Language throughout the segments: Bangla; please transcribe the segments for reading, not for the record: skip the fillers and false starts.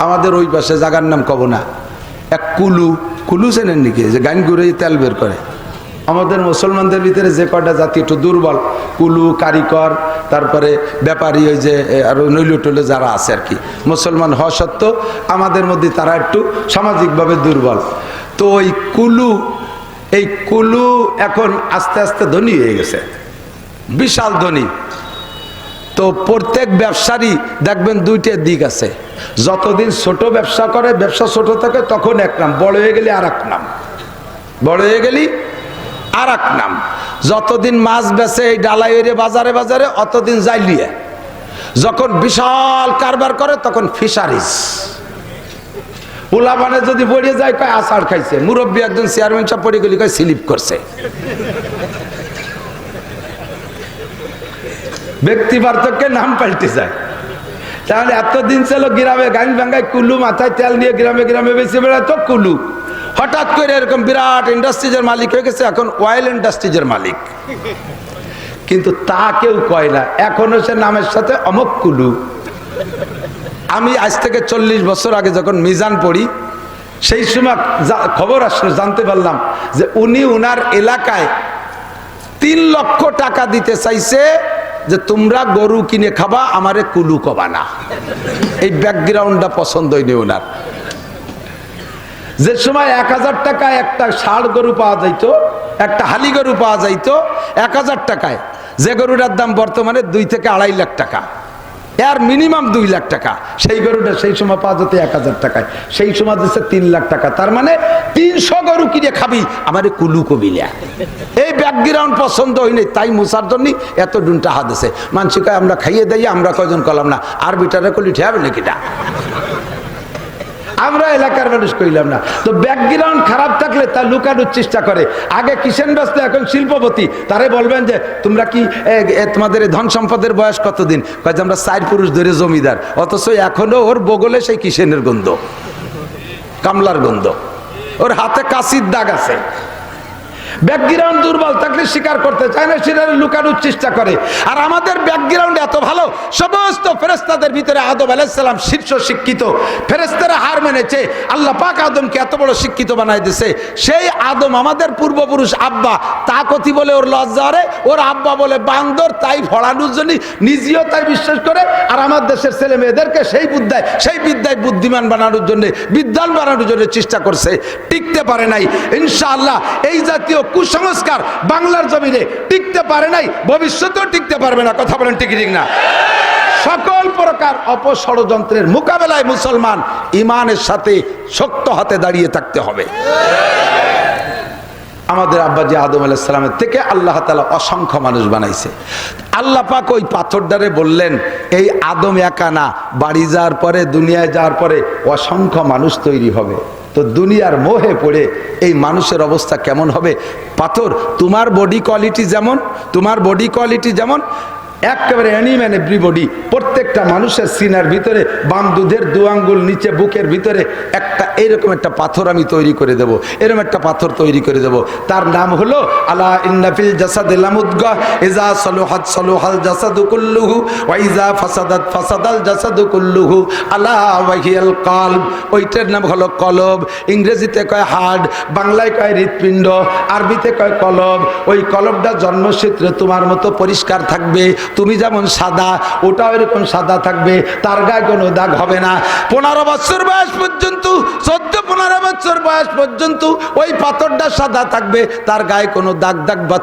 আমাদের ওই পাশে জায়গার নাম কব না, এক কুলু, কুলু চেনেন নাকি, যে গান ঘুরে তেল বের করে। আমাদের মুসলমানদের ভিতরে যে কটা জাতি একটু দুর্বল, কুলু, কারিকর, তারপরে ব্যাপারী, ওই যে আর নৈল টলে যারা আছে আর কি, মুসলমান হওয়া সত্ত্বেও আমাদের মধ্যে তারা একটু সামাজিকভাবে দুর্বল। তো ওই কুলু, এই কুলু এখন আস্তে আস্তে ধনী হয়ে গেছে, বিশাল ধনী। তো প্রত্যেক ব্যবসারই দেখবেন দুইটা দিক আছে। যতদিন ছোট ব্যবসা করে, ব্যবসা ছোট থাকে, তখন এক নাম, বড় হয়ে গেলে আর এক নাম, বড় হয়ে গেলি আর এক নাম। যতদিন মাছ বেচে এই ডালাইয়ের বাজারে বাজারে, অতদিন যাইলিয়ে। যখন বিশাল কারবার করে তখন ফিশারিজ। উলাবানে যদি পড়ে যায় কয় আষাঢ় খাইছে, মুরব্বী একজন চেয়ারম্যান সাহেব পড়ে গেলি কয় স্লিপ করছে। ব্যক্তি পার্থক্যের নাম পাল্টে যায়। তাহলে এতদিন ছিল গ্রামে গান ভাঙ্গায় কুলু, মাথায় তেল নিয়ে গ্রামে গ্রামে বেশি বেড়াতো কুলু। হঠাৎ করে এরকম বিরাট ইন্ডাস্ট্রিজের মালিক হয়ে গেছে, এখন অয়েল ইন্ডাস্ট্রিজের মালিক। কিন্তু তা কেউ কয় না, এখনো সে নামের সাথে অমক কুলু। আমি আজ থেকে 40 বছর আগে যখন মিজান পড়ি, সেই সময় খবর আসলো, জানতে পারলাম যে উনি উনার এলাকায় 3 লক্ষ টাকা দিতে চাইছে যে তোমরা গরু কিনে খাবা, আমারে কুলু কবা না। এই ব্যাকগ্রাউন্ডটা পছন্দ হয়নি ওনার। যে সময় 1000 টাকায় একটা ষাঁড় গরু পাওয়া যাইতো, একটা হালি গরু পাওয়া যাইতো 1000 টাকায়, যে গরুটার দাম বর্তমানে 2 থেকে 2.5 লাখ টাকা, এর মিনিমাম 2 লাখ টাকা। সেই গরুটা সেই সময় পাওয়া যেত 1000 টাকায়, সেই সময় দিচ্ছে 3 লাখ টাকা। তার মানে 300 গরু কিনে খাবি, আমারে কুলু কবিলা। এই ব্যাকগ্রাউন্ড পছন্দ হয়নি, তাই মুসার জন্য এত ডুনটা হাত আছে। মানসিক আমরা খাইয়ে দেই, আমরা কয়জন কলাম না, আর বিটারে কলি ঠেয়াবে নাকিটা, আমরা এলাকার মানুষ কইলাম না। তো ব্যাকগ্রাউন্ড খারাপ থাকলে তা লুকানোর চেষ্টা করে। আগে কিষেন ব্যস্ত, এখন শিল্পপতি। তারে বলবেন যে তোমরা কি তোমাদের ধন সম্পদের বয়স কতদিন, কয় যে আমরা 4 পুরুষ ধরে জমিদার। অথচ এখনো ওর বগলে সেই কিষেনের গন্ধ, কামলার গন্ধ, ওর হাতে কাশির দাগ আছে। ব্যাকগ্রাউন্ড দুর্বল থাকলে স্বীকার করতে চায় না, সেটা লুকানোর চেষ্টা করে। আর আমাদের ব্যাকগ্রাউন্ড এত ভালো, সমস্ত ফেরেশতাদের ভিতরে আদম আলাইহিস সালাম শীর্ষ শিক্ষিত। ফেরেশতারা হার মেনেছে, আল্লাহ পাক আদমকে এত বড় শিক্ষিত বানাই দিয়েছে। সেই আদম আমাদের পূর্বপুরুষ আব্বা, তা কতি বলে ওর লজ্জা করে, ওর আব্বা বলে বান্দর, তাই ফড়ানোর জন্য নিজেও তাই বিশ্বাস করে। আর আমার দেশের ছেলে মেয়েদেরকে সেই বিদ্যায় বুদ্ধিমান বানানোর জন্য, বিদ্যান বানানোর জন্য চেষ্টা করছে, টিকতে পারে নাই। ইনশাআল্লাহ এই জাতীয় কুসংস্কার বাংলার জমিনে টিকতে পারে নাই, ভবিষ্যতেও টিকতে পারবে না। কথা বলেন ঠিক ঠিক না? সকল প্রকার অপষড়যন্ত্রের মোকাবেলায় মুসলমান ইমানের সাথে শক্ত হাতে দাঁড়িয়ে থাকতে হবে। আমাদের আব্বাজি আদম আলাইহিস সালামের থেকে আল্লাহ তাআলা অসংখ্য মানুষ বানাইছে। আল্লাহ পাক ওই পাথরটারে বললেন, এই আদম একা না, বাড়ি যাওয়ার পরে, দুনিয়ায় যাওয়ার পরে অসংখ্য মানুষ তৈরি হবে। তো দুনিয়ার মোহে পড়ে এই মানুষের অবস্থা কেমন হবে? পাথর, তোমার বডি কোয়ালিটি যেমন একেবারে অ্যানিম্যান এভরিবডি। প্রত্যেকটা মানুষের সিনার ভিতরে, বাম দুধের 2 আঙ্গুল নিচে বুকের ভিতরে একটা এরকম একটা পাথর আমি তৈরি করে দেব, এরকম একটা পাথর তৈরি করে দেব। তার নাম হলো আলা ইন্না ফিল জাসাদি লামুদগা ইজা সালুহাত সালুহাল জাসাদু কুল্লুহু ওয়া ইজা ফাসাদাত ফাসাদাল জাসাদু কুল্লুহু আলা ওয়াহিয়াল কলব। ওইটার নাম হলো কলব। ইংরেজিতে কয় হার্ট, বাংলায় কয় হৃৎপিণ্ড, আরবিতে কয় কলব। ওই কলবটা জন্মসূত্রে তোমার মতো পরিষ্কার থাকবে, তুমি যেমন সাদা, ওটাও এরকম সাদা থাকবে, তার গায়ে কোনো দাগ হবে না। 15 বছর বয়স পর্যন্ত, 14-15 বছর বয়স পর্যন্ত ওই পাথরটা সাদা থাকবে, তার গায়ে কোনো দাগ বা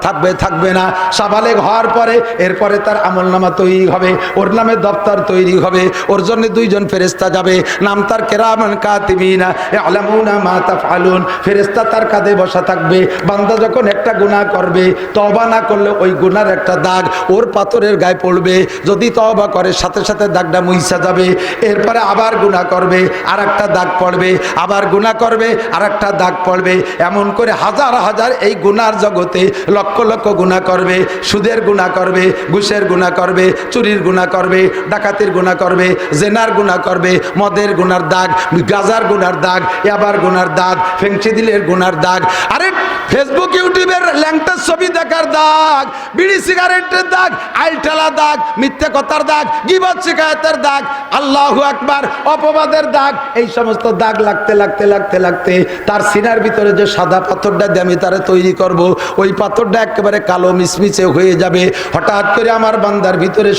থাকবে না। সাবালেগ হওয়ার পরে এরপরে তার আমলনামা তৈরি হবে, ওর নামে দপ্তর তৈরি হবে, ওর জন্য 2 জন ফেরেশতা যাবে, নাম তার কিরামান কাতিবিনা ইয়ালামুনা মা তাফআলুন। ফেরেশতা তার কাঁধে বসা থাকবে। বান্দা যখন একটা গুনাহ করবে, তওবা না করলে ওই গুনার একটা দাগ ওর পাথরের গায়ে পড়বে। যদি তওবা করে সাথে সাথে দাগটা মুইছা যাবে। এরপরে আবার গুনাহ করবে, আর একটা দাগ পড়বে, আবার গুনাহ গুনাহ করবে আর একটা দাগ পড়বে, এমন করে হাজার হাজার এই গুনার জগতে লক্ষ লক্ষ গুনাহ করবে। সুদের গুনাহ করবে, ঘুষের গুনাহ করবে, চুরির গুনাহ করবে, ডাকাতির গুনাহ করবে, জেনার গুনাহ করবে, মদের গুনার দাগ, গাজার গুনার দাগ, ইয়াবার গুনার দাগ, ফেংচিদিলের গুনার দাগ, আরে ফেসবুক ইউটিউবের ল্যাংটার ছবি দেখার দাগ, বিড়ি সিগারেটের দাগ, আইলটালা দাগ, মিথ্যা কথার দাগ, গীবত শিকায়তের দাগ, আল্লাহু আকবার, অপবাদের দাগ, এই সমস্ত দাগ লাগতে লাগতে লাগতে লাগতে তার সিনার ভিতরে যে সাদা পাথরটা দিয়ে আমি তারে তৈরি করব, ওই পাথরটা একেবারে কালো মিশমিশে হয়ে যাবে। হঠাৎ করে আমার বান্দার ভিতরে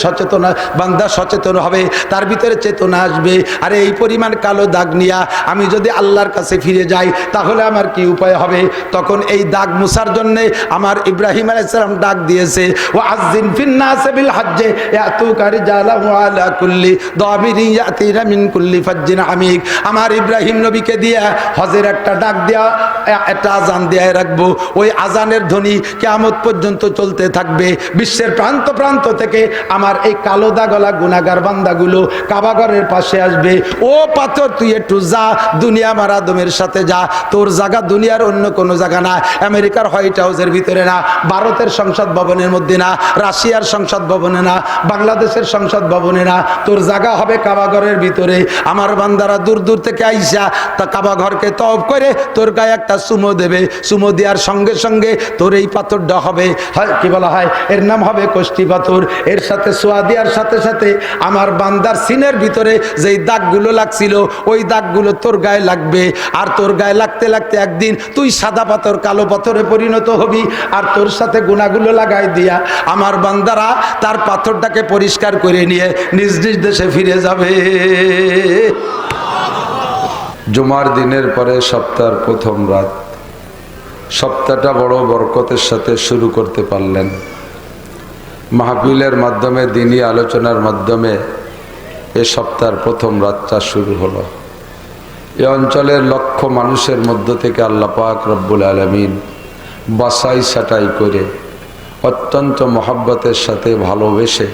বান্দা সচেতন হবে, তার ভিতরে চেতনা আসবে, আরে এই পরিমাণ কালো দাগ নিয়া আমি যদি আল্লাহর কাছে ফিরে যাই তাহলে আমার কি উপায় হবে। তখন এই দাগ মুছার জন্য আমার ইব্রাহিম আলাইহিস সালাম ডাক দিয়েছে, ওয়া আযযিন ফিন-নাসি বিল হজ্জে ইয়াতুকা রিজালান ওয়া আলা কুল্লি দামিরিন ইয়াতিনা মিন কুল্লি ফাজ্জিন আমিক। আমার ইব্রাহিম নবীকে দিয়া হজের একটা ডাক দেয়া, একটা আজান দেয়া রাখবো, ওই আজানের ধ্বনি কিয়ামত পর্যন্ত চলতে থাকবে। বিশ্বের প্রান্ত প্রান্ত থেকে আমার এই কালো দাগলা গুনাহগার বান্দাগুলো কাবাঘরের পাশে আসবে। ও পাথর তুই একটু যা, দুনিয়া আমার আদমের সাথে যা, তোর জায়গা দুনিয়ার অন্য কোনো জায়গা না, আমেরিকার হোয়াইট হাউসের ভিতরে না, ভারতের সংসদ ভবনের মধ্যে না, রাশিয়ার সংসদ ভবনে না, বাংলাদেশের সংসদ ভবনে না, তোর জায়গা হবে কাবাঘরের ভিতরে। আমার বান্দারা দূর দূর থেকে আইসা তা কাবাঘরকে তওব করে তোর গায়ে একটা চুমো দেবে, চুমো দেওয়ার সঙ্গে সঙ্গে তোর এই পাথরটা হবে, কি বলা হয়, এর নাম হবে কষ্টি পাথর। এর সাথে ছোঁয়া দেওয়ার সাথে সাথে আমার বান্দার সিনের ভিতরে যেই দাগগুলো লাগছিল ওই দাগগুলো তোর গায়ে লাগবে, আর তোর গায়ে লাগতে লাগতে একদিন তুই সাদা পাথর কালো পাথরে পরিণত হবি, আর তোর সাথে গুনাহগুলো লাগাই দিয়া আমার বান্দারা তার পাথরটাকে পরিষ্কার করে নিয়ে নিজ নিজ দেশে ফিরে যাবে। জুমার দিনের পরে সপ্তাহের প্রথম রাত, সপ্তাহটা বড় বরকতের সাথে শুরু করতে পারলেন। মাহফিলের মাধ্যমে, দিনী আলোচনার মাধ্যমে এ সপ্তাহের প্রথম রাতটা শুরু হলো। এ অঞ্চলের লক্ষ মানুষের মধ্য থেকে আল্লাহ পাক রব্বুল আলামিন বাছাই ছাঁটাই করে অত্যন্ত মহব্বতের সাথে ভালোবেসে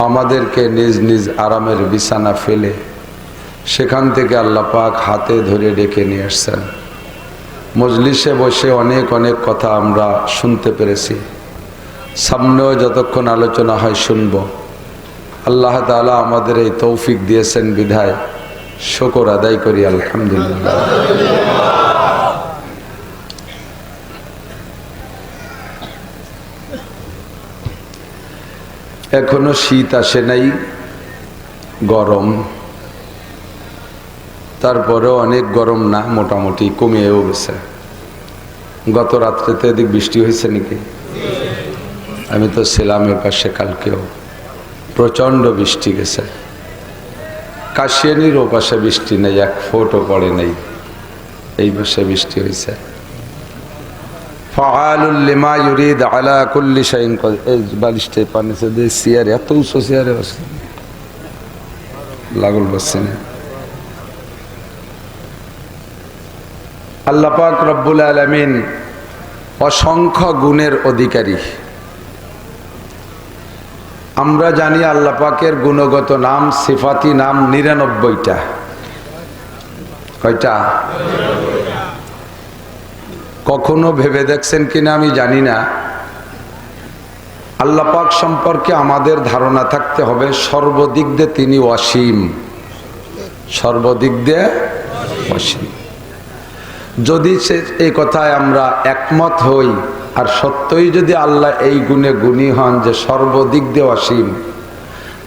আমাদেরকে নিজ নিজ আরামের বিছানা ফেলে সেখান থেকে আল্লাহ পাক হাতে ধরে ডেকে নিয়ে আসছেন। মজলিসে বসে অনেক অনেক কথা আমরা শুনতে পেরেছি, সামনেও যতক্ষণ আলোচনা হয় শুনব। আল্লাহ তাআলা আমাদের এই তৌফিক দিয়েছেন বিধায় শুকর আদায় করি আলহামদুলিল্লাহ। এখনো শীত আসে নাই, গরম, তারপরেও অনেক গরম না, মোটামুটি কমিয়েও গেছে। গত রাত্রেতে এদিক বৃষ্টি হয়েছে নাকি? আমি তো ছিলাম এ পাশে, কালকেও প্রচণ্ড বৃষ্টি গেছে। কাশিয়ানির ও পাশে বৃষ্টি নেই, এক ফোঁটাও পড়ে নেই, এই পাশে বৃষ্টি হয়েছে। ফাআলুল লিমা ইউরিদ আলা কুল্লি শাইইন কাদির। এই বালিশটাই পানিতে দিয়ে চেয়ারে, এত উঁচু চেয়ারে বসে লাগল বসছে না। আল্লাহ পাক রব্বুল আলামিন অসংখ্য গুণের অধিকারী। আমরা জানি আল্লাহ পাকের গুণগত নাম, সিফাতি নাম ৯৯টা। কয়টা? কখনো ভেবে দেখছেন কিনা আমি জানি না। আল্লাহ পাক সম্পর্কে আমাদের ধারণা থাকতে হবে সর্বদিক দিয়ে তিনি অসীম, সর্বদিক দিয়ে অসীম। যদি এই কথায় আমরা একমত হই আর সত্যই যদি আল্লাহ এই গুণে গুণী হন যে সর্বদিক দিয়ে অসীম,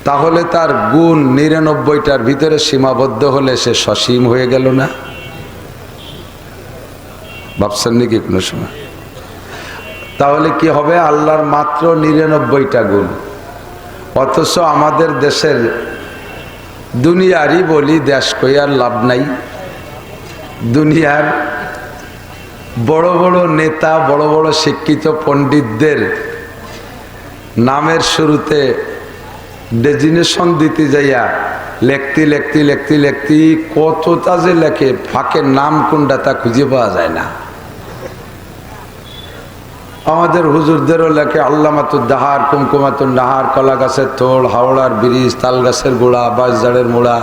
তাহলে তার গুণ ৯৯টার ভিতরে সীমাবদ্ধ হলে সে সসীম হয়ে গেল না? ভাবছেন নাকি কোনো সময়? তাহলে কি হবে? আল্লাহর মাত্র ৯৯টা গুণ, অথচ আমাদের দেশের দুনিয়ারই বলি, দেশ কই আর লাভ নাই, দুনিয়ার বড় বড় নেতা, বড় বড় শিক্ষিত পণ্ডিতদের নামের শুরুতে ডেজিনেশন দিতে যাইয়া লেখতি লেখতি লেখতি লেখতি কতটা যে লেখে, ফাঁকের নাম কোনটা তা খুঁজে পাওয়া যায় না। আমাদের হুজুরদেরও লেখে আল্লামাতুদ দাহার, কুমকুমাতুন নাহার, কলা গাছের থোড়, হাওড়ার ব্রিজ, তাল গাছের গোড়া, বাঁশঝাড়ের মোড়া,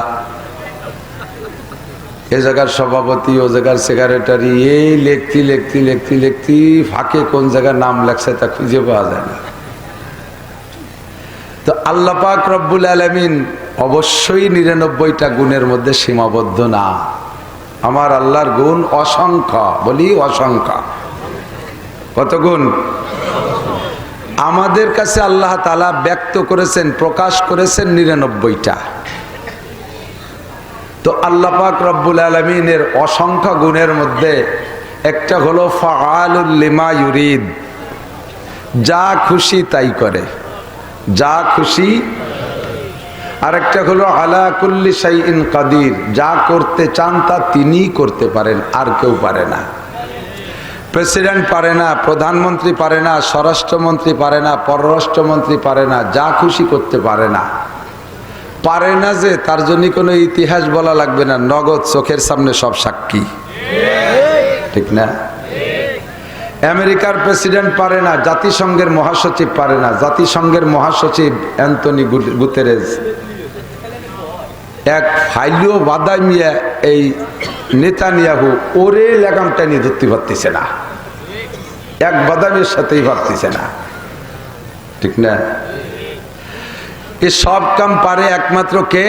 এ জায়গার সভাপতি, ও জায়গার সেক্রেটারি, এই লেখতি ফাঁকে কোন জায়গার নাম লেখছে তা খুঁজে পাওয়া যায় না। তো আল্লাহ পাক রব্বুল আলামিন অবশ্যই 99টা গুণের মধ্যে সীমাবদ্ধ না। আমার আল্লাহর গুণ অসংখ্য, বলি অসংখ্য। কত গুণ? আমাদের কাছে আল্লাহ তাআলা ব্যক্ত করেছেন, প্রকাশ করেছেন 99টা। তো আল্লাহ পাক রব্বুল আলামিনের অসংখ্য গুণের মধ্যে একটা হলো ফাআলুল লিমা ইউরিদ, যা খুশি তাই করে, যা খুশি। আরেকটা হলো আলা কুল্লি শাইইন কাদির, যা করতে চান তা তিনিই করতে পারেন, আর কেউ পারে না। প্রেসিডেন্ট পারে না, প্রধানমন্ত্রী পারে না, স্বরাষ্ট্রমন্ত্রী পারে না, পররাষ্ট্রমন্ত্রী পারে না, যা খুশি করতে পারে না। পারে না যে তার জন্য কোনো ইতিহাস বলা লাগবে না, নগদ চোখের সামনে সব সাক্ষী, ঠিক না? আমেরিকার প্রেসিডেন্ট পারে না, জাতিসংঘের মহাসচিব পারে না। জাতিসংঘের মহাসচিব অ্যান্টনি গুতেরেস এক ফাইলিও বাদামিয়া এই নেতানিয়াহু ওরে লাগামটা নিয়ে ধরতে পারতেছে না, এক বাদামের সাথেই পারতেছে না, ঠিক না? এ সব কাম পারে একমাত্র কে?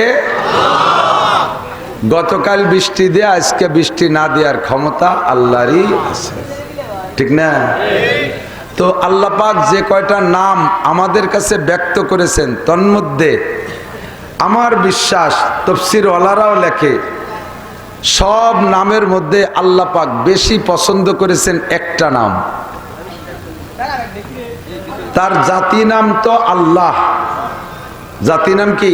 গতকাল বৃষ্টি দেয়া, আজকে বৃষ্টি না দেওয়ার ক্ষমতা আল্লাহরই আছে, ঠিক না? তো আল্লাহ পাক যে কয়টা নাম আমাদের কাছে ব্যক্ত করেছেন, তন্মধ্যে আমার বিশ্বাস তাফসীর ওয়ালারাও লেখে সব নামের মধ্যে আল্লাহ পাক বেশি পছন্দ করেছেন একটা নাম, তার জাতি নাম তো আল্লাহ। জাতি নাম কি?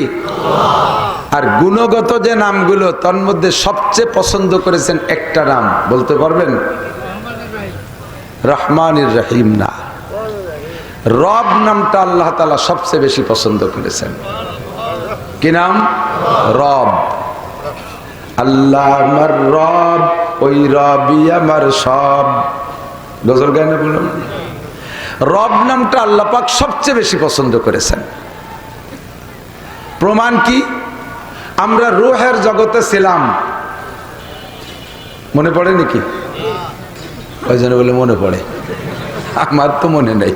আর গুণগত যে নামগুলো তন্মধ্যে সবচেয়ে পছন্দ করেছেন একটা নাম, বলতে পারবেন? রহমানির রহিম না, রব নামটা আল্লাহ তাআলা সবচেয়ে বেশি পছন্দ করেছেন। কি নাম? রব। আল্লাহ আমার রব, ওই রবই আমার সব। গজল গানে বলুন, রব নামটা আল্লাহ পাক সবচেয়ে বেশি পছন্দ করেছেন। প্রমাণ কি? আমরা রূহের জগতে ছিলাম, মনে পড়ে নাকি? কয়জন বলে মনে পড়ে? আমার তো মনে নেই।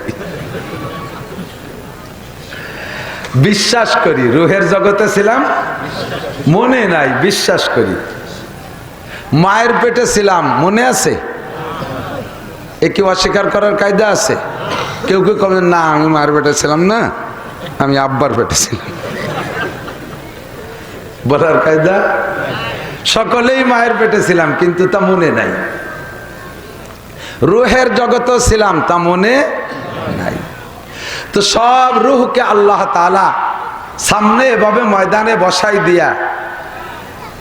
বিশ্বাস করি রূহের জগতে ছিলাম, মনে নাই, বিশ্বাস করি। মায়ের পেটে ছিলাম, মনে আছে? এ কি অস্বীকার করার কায়দা আছে? কেউ কেউ কবেন না আমি মায়ের পেটে ছিলাম না, আমি আব্বার পেটে ছিলাম, বলার কায়দা? সকলেই মায়ের পেটে ছিলাম কিন্তু তা মনে নাই। রূহের জগতে ছিলাম, তা মনে নাই। তো সব রূহকে আল্লাহ তাআলা সামনে এভাবে ময়দানে বসাই দিয়া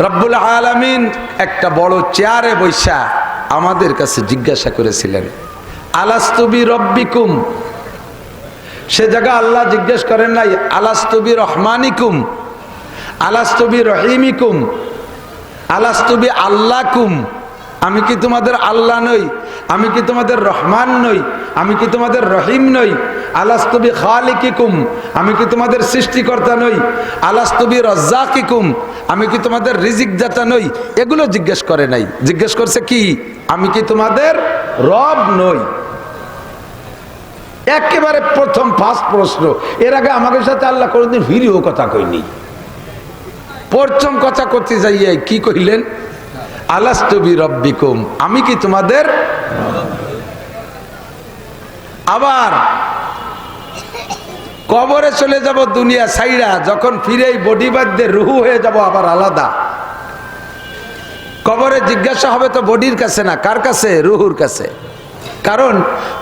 রব্বুল আলামিন একটা বড় চেয়ারে বৈশা আমাদের কাছে জিজ্ঞাসা করেছিলেন, আলাস্তু বিরব্বিকুম। সে জায়গা আল্লাহ জিজ্ঞেস করেন নাই আলাস্তু বিরহমানিকুম, আলাস্তু বিরহিমিকুম, আলাস্তু বিআল্লাকুম। আমি কি তোমাদের আল্লাহ নই? আমি কি তোমাদের রহমান নই? আমি কি তোমাদের রহিম নই? আলাস্তু বিখালিকিকুম, আমি কি তোমাদের সৃষ্টিকর্তা নই? আলাস্তু বিরাজ্জাকিকুম, আমি কি তোমাদের রিজিক দাতা নই? এগুলো জিজ্ঞেস করে নাই। জিজ্ঞেস করছে কি? আমি কি তোমাদের রব নই? একেবারে প্রথম ফার্স্ট প্রশ্ন। এর আগে আমাদের সাথে আল্লাহ কোনদিন ভিডিও কথা কইনি। প্রথম কথা করতে যাইয়ে কি কইলেন? আলাস্তু বিরব্বিকুম, আমি কি তোমাদের? আবার কবরে চলে যাব দুনিয়া ছাইড়া, যখন ফিরে বডি বাদ রুহু হয়ে যাব আবার আলাদা। কবরে জিজ্ঞাসা হবে তো বডির কাছে না, কার কাছে? রুহুর কাছে। কারণ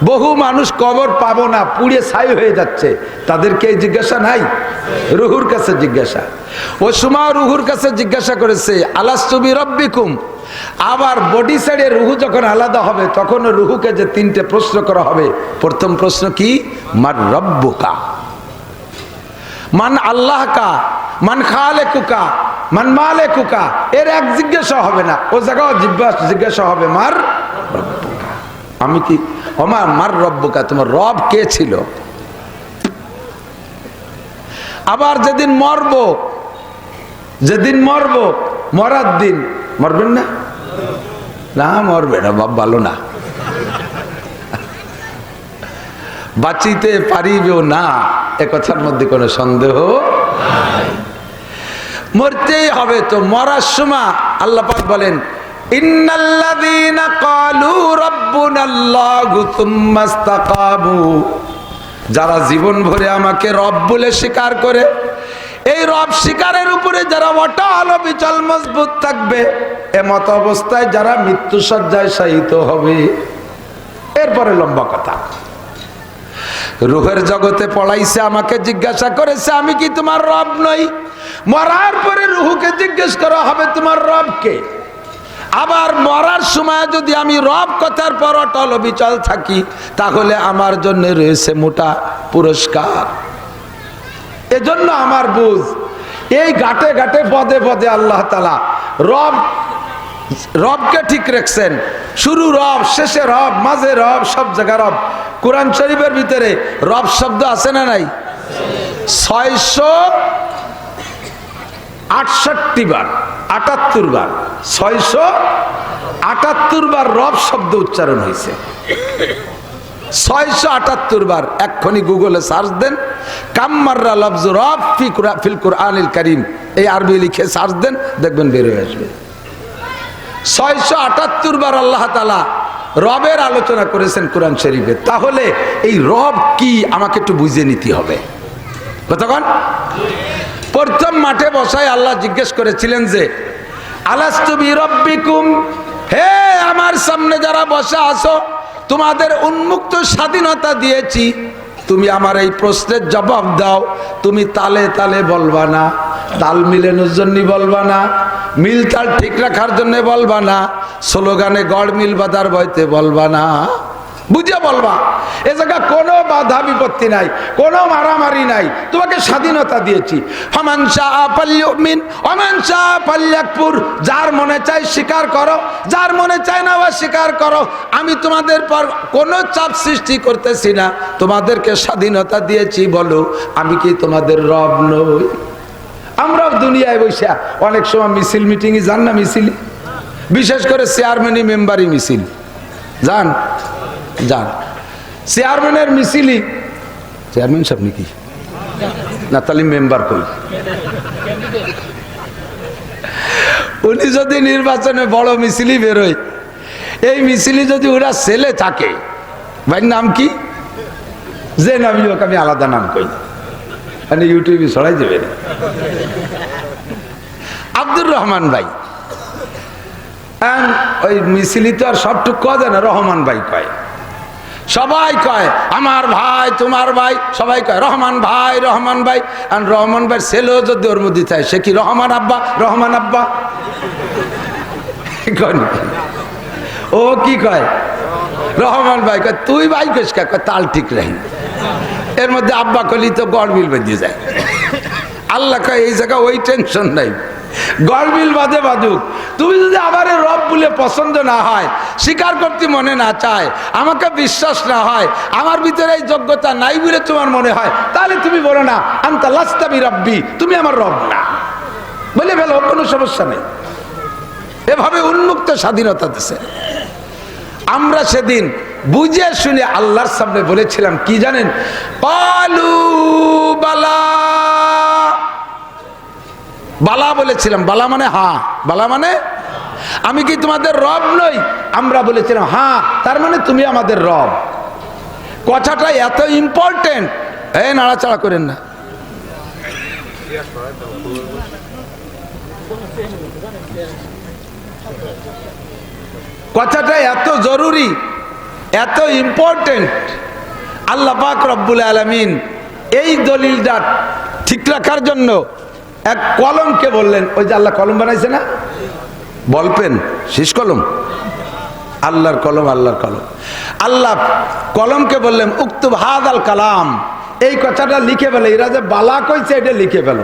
বহু মানুষ কবর পাবো না, পুড়ে ছাই হয়ে যাচ্ছে, তাদেরকে এই জিজ্ঞাসা নাই, রুহুর কাছে জিজ্ঞাসা। ও সময় রুহুর কাছে জিজ্ঞাসা করেছে আলাস্তু বিরব্বিকুম। আবার বডি সাইডে রুহু যখন আলাদা হবে তখন রুহুকে যে তিনটে প্রশ্ন করা হবে। প্রথম প্রশ্ন কি? মান রব্বুকা, মান আল্লাহকা, মান খালেকুকা, মান মালেকুকা। এর এক জিজ্ঞাসা হবে না, ও জায়গাও জিজ্ঞাসা হবে মার রব্বুকা। আমি কি আমার মার রব্বুকা, তোমার রব কে ছিল? আবার যেদিন মরবো, মরার দিন মরবেন না? না মরবে না, বাপ ভালো না, বাঁচিতে পারিবেও না, এ কথার মধ্যে কোনো সন্দেহ নাই। মরতেই হবে। তো মরার সময় আল্লাহ পাক বলেন, ইন্নাল্লাযীনা ক্বালু রাব্বুনাল্লাহু সুম্মা ইসতাকামু, যারা জীবন ভরে আমাকে রব বলে স্বীকার করে, এই রব স্বীকারের উপরে যারা অটল অবিচল মজবুত থাকবে, এমত অবস্থায় যারা মৃত্যু শয্যায় শায়িত হবে। এরপরে লম্বা কথা, রূহের জগতে পড়াইছে, আমাকে জিজ্ঞাসা করেছে আমি কি তোমার রব নই? মরার পরে রূহকে জিজ্ঞেস করা হবে তোমার রব কে? আবার মরার সময় যদি আমি রব কথার পর অটল অবিচল থাকি, তাহলে আমার জন্য রয়েছে মোটা পুরস্কার। এজন্য আমার বুঝ, এই ঘাটে ঘাটে পদে পদে আল্লাহ তাআলা রবকে ঠিক রাখছেন। শুরু রব, শেষে রব, মাঝে রব, সব জায়গা রব। কোরআন শরীফের ভিতরে রব শব্দ আছে না নাই? 668 বার, 78 বার, 678 বার রব শব্দ উচ্চারণ হয়েছে। 678 বার। এক্ষুনি গুগলে সার্চ দেন, কাম্মাররা লফজ রব ফিল কুরআনিল কারীম, এই আরবি লিখে সার্চ দেন, দেখবেন বের হয়ে আসবে। 678 বার আল্লাহ তাআলা রবের আলোচনা করেছেন কোরআন শরীফে। তাহলে এই রব কি আমাকে একটু বুঝে নিতে হবে। কতক্ষণ? প্রথম মাঠে বসায় আল্লাহ জিজ্ঞেস করেছিলেন যে আলাস্তু বিরাব্বিকুম, হে আমার সামনে যারা বসা আছো, তোমাদের উন্মুক্ত স্বাধীনতা দিয়েছি, তুমি আমার এই প্রশ্নের জবাব দাও। তুমি তালে তালে বলবা না, তাল মিলানোর জন্য বলবা না, মিল তাল ঠিক রাখার জন্য বলবা না, স্লোগানে গড় মিল বাঁধার ভয়তে বলবা না, বুঝে বলবা। এ জায়গা কোনো বাধা বিপত্তি নাই, কোনো মারামারি নাই, তোমাকে স্বাধীনতা দিয়েছি। ফামান শাআ ফালইউমিন ওয়া মান শাআ ফালইয়াকফুর, যার মনে চায় স্বীকার করো, যার মনে চায় না অস্বীকার করো। আমি তোমাদের পর কোনো চাপ সৃষ্টি করতেছি না, তোমাদেরকে স্বাধীনতা দিয়েছি। বলো আমি কি তোমাদের রব নই? আমরাও দুনিয়ায় বসে অনেক সময় মিছিল মিটিংয়ে যান না, মিছিল, বিশেষ করে চেয়ারম্যানই মেম্বারই মিছিল যান, যান চেয়ারম্যানের মিছিলই, চেয়ারম্যান সাহেব নাকি না, তাহলে মেম্বার কই? উনি যদি নির্বাচনে বড় মিছিলই বেরোয়, এই মিছিলই যদি ওরা ছেলে থাকে, ভাইয়ের নাম কি, যে নামই হোক, আমি আলাদা নাম কই, মানে ইউটিউবে ছড়াই দেবে না। আব্দুর রহমান ভাই, ওই মিছিলি তো আর সবটুক কয় না, রহমান ভাই কয়, সবাই কয় আমার ভাই, তোমার ভাই, সবাই কয় রহমান ভাই, রহমান ভাই। আর রহমান ভাই ছেলেও যদি ওর মধ্যে থাকে, সে কি রহমান আব্বা, রহমান আব্বা ও কি কয়, রহমান ভাই কয়, তুই ভাই কইস কয়, তাল ঠিক রাখি। এর মধ্যে আব্বা কলি তো গড়মিল বেঁধে যায়। আল্লাহ কয় এই জায়গা ওই টেনশন নাই, গড়মিল বাদে বাদুক। তুমি যদি আবার রব বলে পছন্দ না হয়, স্বীকার করতে মনে না চায়, আমাকে বিশ্বাস না হয়, আমার ভিতরে এই যোগ্যতা নাই বলে তোমার মনে হয়, তাহলে তুমি বলো না আনতা লাস্তা বিরাব্বি, তুমি আমার রব না, বলে ফেলো, কোনো সমস্যা নেই। এভাবে উন্মুক্ত স্বাধীনতা দিছে। আমরা সেদিন বুঝে শুনে আল্লাহর সামনে বলেছিলাম কি জানেন, কালু বালা, বালা বলেছিলাম। বালা মানে হ্যাঁ, বালা মানে আমি কি তোমাদের রব নই? আমরা বলেছিলাম হ্যাঁ, তার মানে তুমি আমাদের রব। কথাটা এত ইম্পর্টেন্ট, এই নাড়াচাড়া করেন না। কথাটা এত জরুরি, এত ইম্পর্টেন্ট। আল্লাহ পাক রব্বুল আলামিন এই দলিলটা ঠিক রাখার জন্য এক কলমকে বললেন, ওই যে আল্লাহ কলম বানাইছে না, বল পেন, শীষ কলম, আল্লাহর কলম, আল্লাহর কলম। আল্লাহ কলমকে বললেন উক্তুব হাদাল কালাম, এই কথাটা লিখে ফেলে। এরা যে বালা কইছে এটা লিখে ফেলো।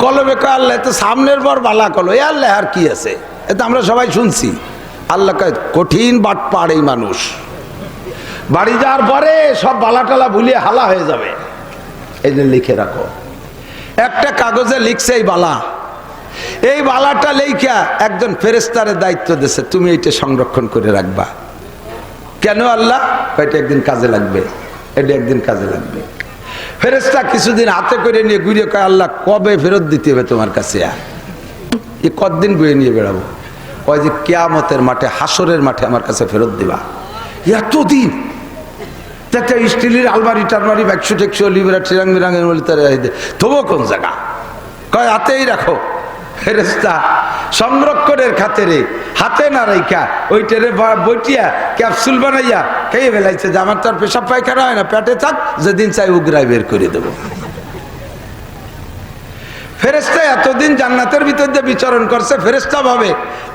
কলমে কয় আল্লাহ তো সামনের পর বালা কলো, এ আল্লাহ আর কি আছে, এটা আমরা সবাই শুনছি। আল্লাহ কয় কঠিন বাটপাড় এই মানুষ, বাড়ি যাওয়ার পরে সব বালা টালা ভুলিয়ে হালা হয়ে যাবে, এই জন্য লিখে রাখো। একটা কাগজে লিখছে এই বালা, এই বালাটা লেখা একজন ফেরেশতারে দায়িত্ব দিয়েছে, তুমি এইটা সংরক্ষণ করে রাখবা। কেন আল্লাহ? এটা একদিন কাজে লাগবে, এটা একদিন কাজে লাগবে। ফেরেশতা কিছুদিন হাতে করে নিয়ে ঘুরে কয়, আল্লাহ কবে ফেরত দিতে হবে তোমার কাছে? এ কতদিন বয়ে নিয়ে বেড়াবো? কয় যে কিয়ামতের মাঠে, হাসরের মাঠে আমার কাছে ফেরত দিবা। এতদিন একটা স্টিলের আলমারি টালমারি ব্যাগশো টেকশো লিবেরা টিরাং মিরাঙের বলে তারা তবু কোন জায়গা? কয় হাতেই রাখো। ফেরেশতা সংরক্ষণের খাতিরে হাতে না রাইখা ওইটারে বইটিয়া ক্যাপসুল বানাইয়া খেয়ে ফেলাইছে যে আমার তো আর পেশাব পায়খানা হয় না, পেটে থাক, যেদিন চাই উগরাই বের করে দেবো। ফেরেশতা এতদিন জান্নাতের ভিতর দিয়ে বিচরণ করছে, ফেরেশতা ভাবে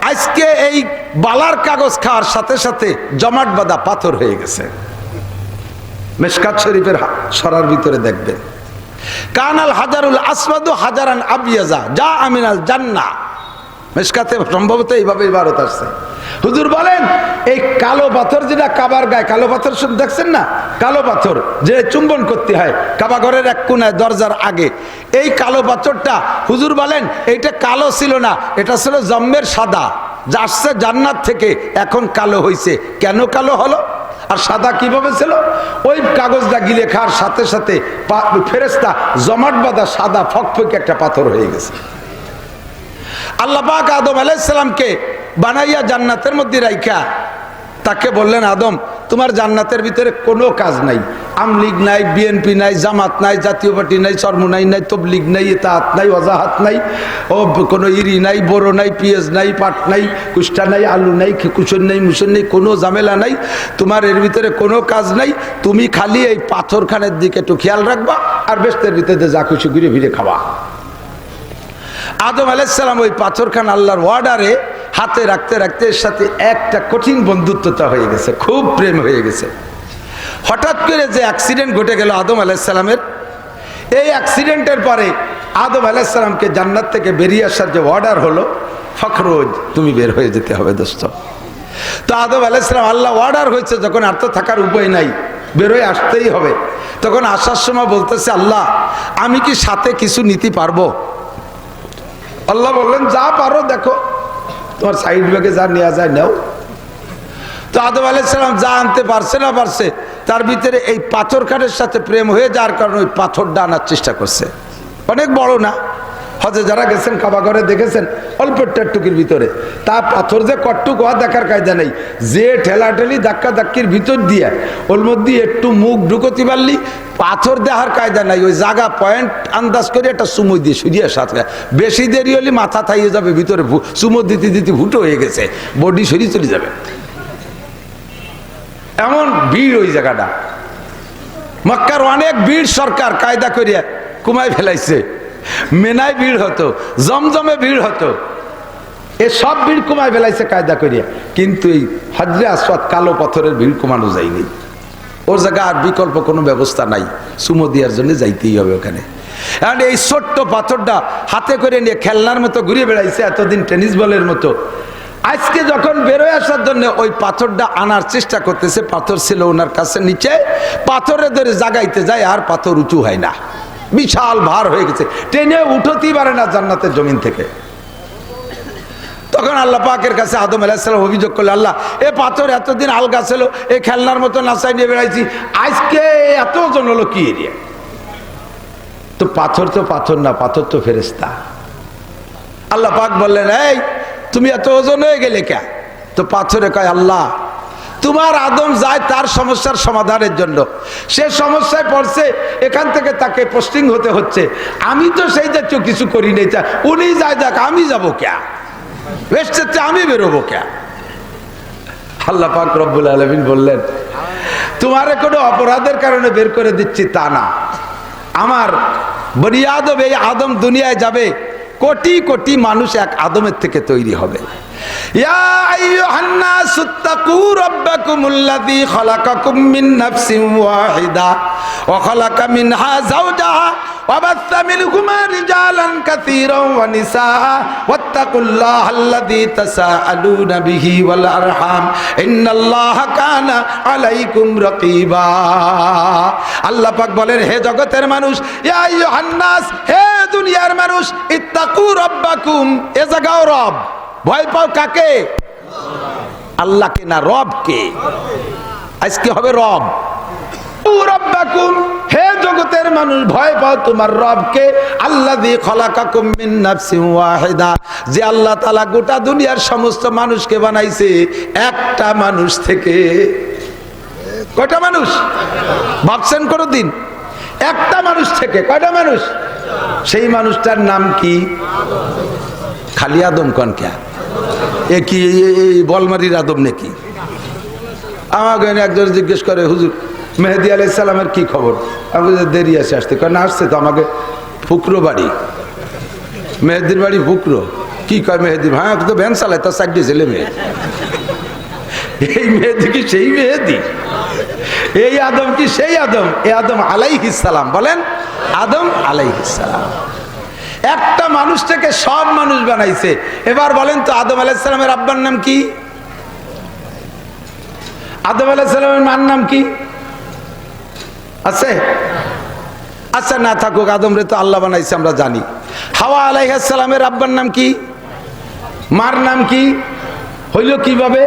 আজকে এই বালার কাগজ খাওয়ার সাথে সাথে জমাট বাঁধা পাথর হয়ে গেছে। মিশকাত শরীফের সরার ভিতরে দেখবেন, কানাল হাজারুল আসওয়াদু হাজারান আবিয়াজা যা আমিনাল জান্নাহ। মিশকাতে সম্ভবত এইভাবে ইবারত আসছে। হুজুর বলেন এই কালো পাথর যেটা কাবার গায়ে, কালো পাথর দেখছেন না, কালো পাথর যে চুম্বন করতে হয় কাবা ঘরের এক কোণায় দরজার আগে, এই কালো পাথরটা হুজুর বলেন এইটা কালো ছিল না, এটা ছিল জম্মের সাদা, যা আসছে জান্নাত থেকে, এখন কালো হয়েছে। কেন কালো হলো আর সাদা কিভাবে ছিল? ওই কাগজটা গিলে খাওয়ার সাথে সাথে ফেরেশতা জমাট বাঁধা সাদা ফকফকে একটা পাথর হয়ে গেছে। আল্লাহ পাক আদম আলাইহিস সালামকে বানাইয়া জান্নাতের মধ্যে রাইখা তাকে বললেন, আদম তোমার জান্নাতের ভিতরে কোনো কাজ নাই, আমলিগ নাই, বিএনপি নাই, জামাত নাই, জাতীয় পার্টি নাই, চরমুনাই নাই, তবলিগ নাই, ইতাআত নাই, ওয়াজাহাত নাই, ও কোনো ইরি নাই, বড়ো নাই, পিঁয়াজ নাই, পাট নাই, কুষ্টা নাই, আলু নাই, কুসুন নাই, মুসুন নেই, কোনো ঝামেলা নাই, তোমার এর ভিতরে কোনো কাজ নাই, তুমি খালি এই পাথরখানের দিকে একটু খেয়াল রাখবা আর বেস্তের ভিতরে যা খুশি ঘুরে ফিরে খাওয়া। আদম আলাইহিস সালাম ওই পাথরখান আল্লাহর অর্ডারে হাতে রাখতে রাখতে এর সাথে একটা কঠিন বন্ধুত্বতা হয়ে গেছে, খুব প্রেম হয়ে গেছে। হঠাৎ করে যে অ্যাক্সিডেন্ট ঘটে গেল আদম আলাইহিস সালামের, এই অ্যাক্সিডেন্টের পরে আদম আলাইহিস সালামকে জান্নাত থেকে বেরিয়ে আসার যে অর্ডার হলো, ফখরুজ তুমি বের হয়ে যেতে হবে দোস্ত। তো আদম আলাইহিস সালাম, আল্লাহ অর্ডার হয়েছে যখন, আর তো থাকার উপায় নাই, বের হয়ে আসতেই হবে। তখন আসার সময় বলতেছে, আল্লাহ আমি কি সাথে কিছু নিতে পারবো? আল্লাহ বললেন, যা পারো দেখো, তোমার সাইড ব্যাগে যা নেওয়া যায় নাও। তো আদম আলাইহিস সালাম যা আনতে পারছে না পারছে, তার ভিতরে এই পাথরখানের সাথে প্রেম হয়ে যাওয়ার কারণে ওই পাথরটা আনার চেষ্টা করছে। অনেক বড় না, হজে যারা গেছেন কাবা ঘরে দেখেছেন অল্প টুকির ভিতরে, তা পাথর যে কটটুক হওয়া দেখার কায়দা নেই, যে ঠেলাঠেলি ধাক্কা ধাক্কির ভিতর দিয়ে ওর মধ্যে একটু মুখ ঢুকতে পারলি পাথর দেখার কায়দা নাই, ওই জায়গা পয়েন্ট আন্দাজ করে একটা সুমো দিয়ে সুজিয়ে সাথে, বেশি দেরি হলে মাথা থাইয়ে যাবে ভিতরে, সুমো দিতে দিতে ভুটো হয়ে গেছে, বডি সরিয়ে চলে যাবে, এমন ভিড় ওই জায়গাটা। মক্কার অনেক ভিড় সরকার কায়দা করিয়া কুমায় ফেলাইছে। মেনায় ভিড় হতো, জমজমে ভিড় হতো, এ সব ভিড় কমায় ফেলাইছে কায়দা করিয়া, কিন্তু এই হজরে আসওয়াদ কালো পাথরের ভিড় কমানো যায়নি। ওর জায়গা আর বিকল্প কোনো ব্যবস্থা নাই, সুমো দেওয়ার জন্য যাইতেই হবে ওখানে। এখন এই ছোট্ট পাথরটা হাতে করে নিয়ে খেলনার মতো ঘুরে বেড়াইছে এতদিন টেনিস বলের মতো। আজকে যখন বেরোয় আসার জন্য ওই পাথরটা আনার চেষ্টা করতেছে, পাথর ছিল ওনার কাছে নিচে, পাথরে ধরে জাগাইতে যায় আর পাথর উঁচু হয় না, বিশাল ভার হয়ে গেছে, টেনে উঠতেই পারে না জান্নাতের জমিন থেকে। তখন আল্লাহ পাকের কাছে আদম আলাইহিস সালাম অভিযোগ করলে, আল্লাহ এ পাথর এতদিন আলগা ছিল, এই খেলনার মতো নাচাই নিয়ে বেড়াইছি, আজকে এত ওজন হলো কি এরিয়া? তো পাথর না, পাথর তো ফেরেশতা। আল্লাহ পাক বললেন, এই তুমি এত ওজন হয়ে গেলে কে? তো পাথরে কয়, আল্লাহ তোমার আদম যায় তার সমস্যার সমাধানের জন্য, সে সমস্যায় পড়ছে, এখান থেকে তাকে পোস্টিং হতে হচ্ছে, আমি তো সেই জাতীয় কিছু করি নাই, উনি যায় যাক, আমি যাবো কে? আমি বেরোবো কে? আল্লাহ পাক রব্বুল আলামিন বললেন, তোমারে কোনো অপরাধের কারণে বের করে দিচ্ছি তা না, আমার বনি আদম, এই আদম দুনিয়ায় যাবে, কোটি কোটি মানুষ এক আদমের থেকে তৈরি হবে। ইয়া আইয়ুহান নাসু তাকু রাব্বাকুমুল্লাযী খালাকাকুম মিন নাফসিন ওয়াহিদা ওয়া খালাকা মিনহা যাওজাহা ওয়া বাসসা মিনহুমা রিজালান কাসীরান ওয়া নিসাআ ওয়াত্তাকুল্লাহাল্লাযী তাসাআলুনা বিহি ওয়াল আরহাম ইন্নাল্লাহা কানা আলাইকুম রাকীবা। আল্লাহ পাক বলেন, হে জগতের মানুষ, ইয়া আইয়ুহান নাস, হে দুনিয়ার মানুষ ইত্তাকু রাব্বাকুম, এ জায়গাও রব, ভয় পাও কাকে? আল্লাহকে না, রবকে। আজকে হবে রব। রাব্বাকুম, হে জগতের মানুষ ভয় পাও তোমার রবকে, আল্লাযী খলাকাকুম মিন নাফসিন ওয়াহিদা, যে আল্লাহ তাআলা গোটা দুনিয়ার সমস্ত মানুষকে বানাইছে একটা মানুষ থেকে। কয়টা মানুষ ভাবছেন কোনদিন? একটা মানুষ থেকে। কয়টা মানুষ? সেই মানুষটার নাম কি? খালি আদম কন কে? এ কি বলমারির আদম নাকি? আমাকে একজন জিজ্ঞেস করে, হুজুর মেহেদী আলাইহিস সালামের কি খবর? আমাকে দেরি আছে আসতে। কয় না, আসছে তো, আমাকে ফুকরো বাড়ি, মেহেদির বাড়ি ফুকরো। কি কয় মেহেদি? হ্যাঁ, তো ভ্যান চালায়, তার সাইডে ছেলে মেয়ে। এই মেহেদি কি সেই মেহেদি? এই আদম কি সেই আদম? এ আদম আলাইহিস সালাম। বলেন আদম আলাইহিস সালাম। একটা মানুষ থেকে সব মানুষ বানাইছে। এবার বলেন তো আদম আলাইহিস সালামের আব্বার নাম কি? আদম আলাইহিস সালামের মার নাম কি আছে? আচ্ছা না থাকুক, আদম রে তো আল্লাহ বানাইছে আমরা জানি। হাওয়া আলাইহিস সালামের আব্বার নাম কি? মার নাম কি? হইল কিভাবে?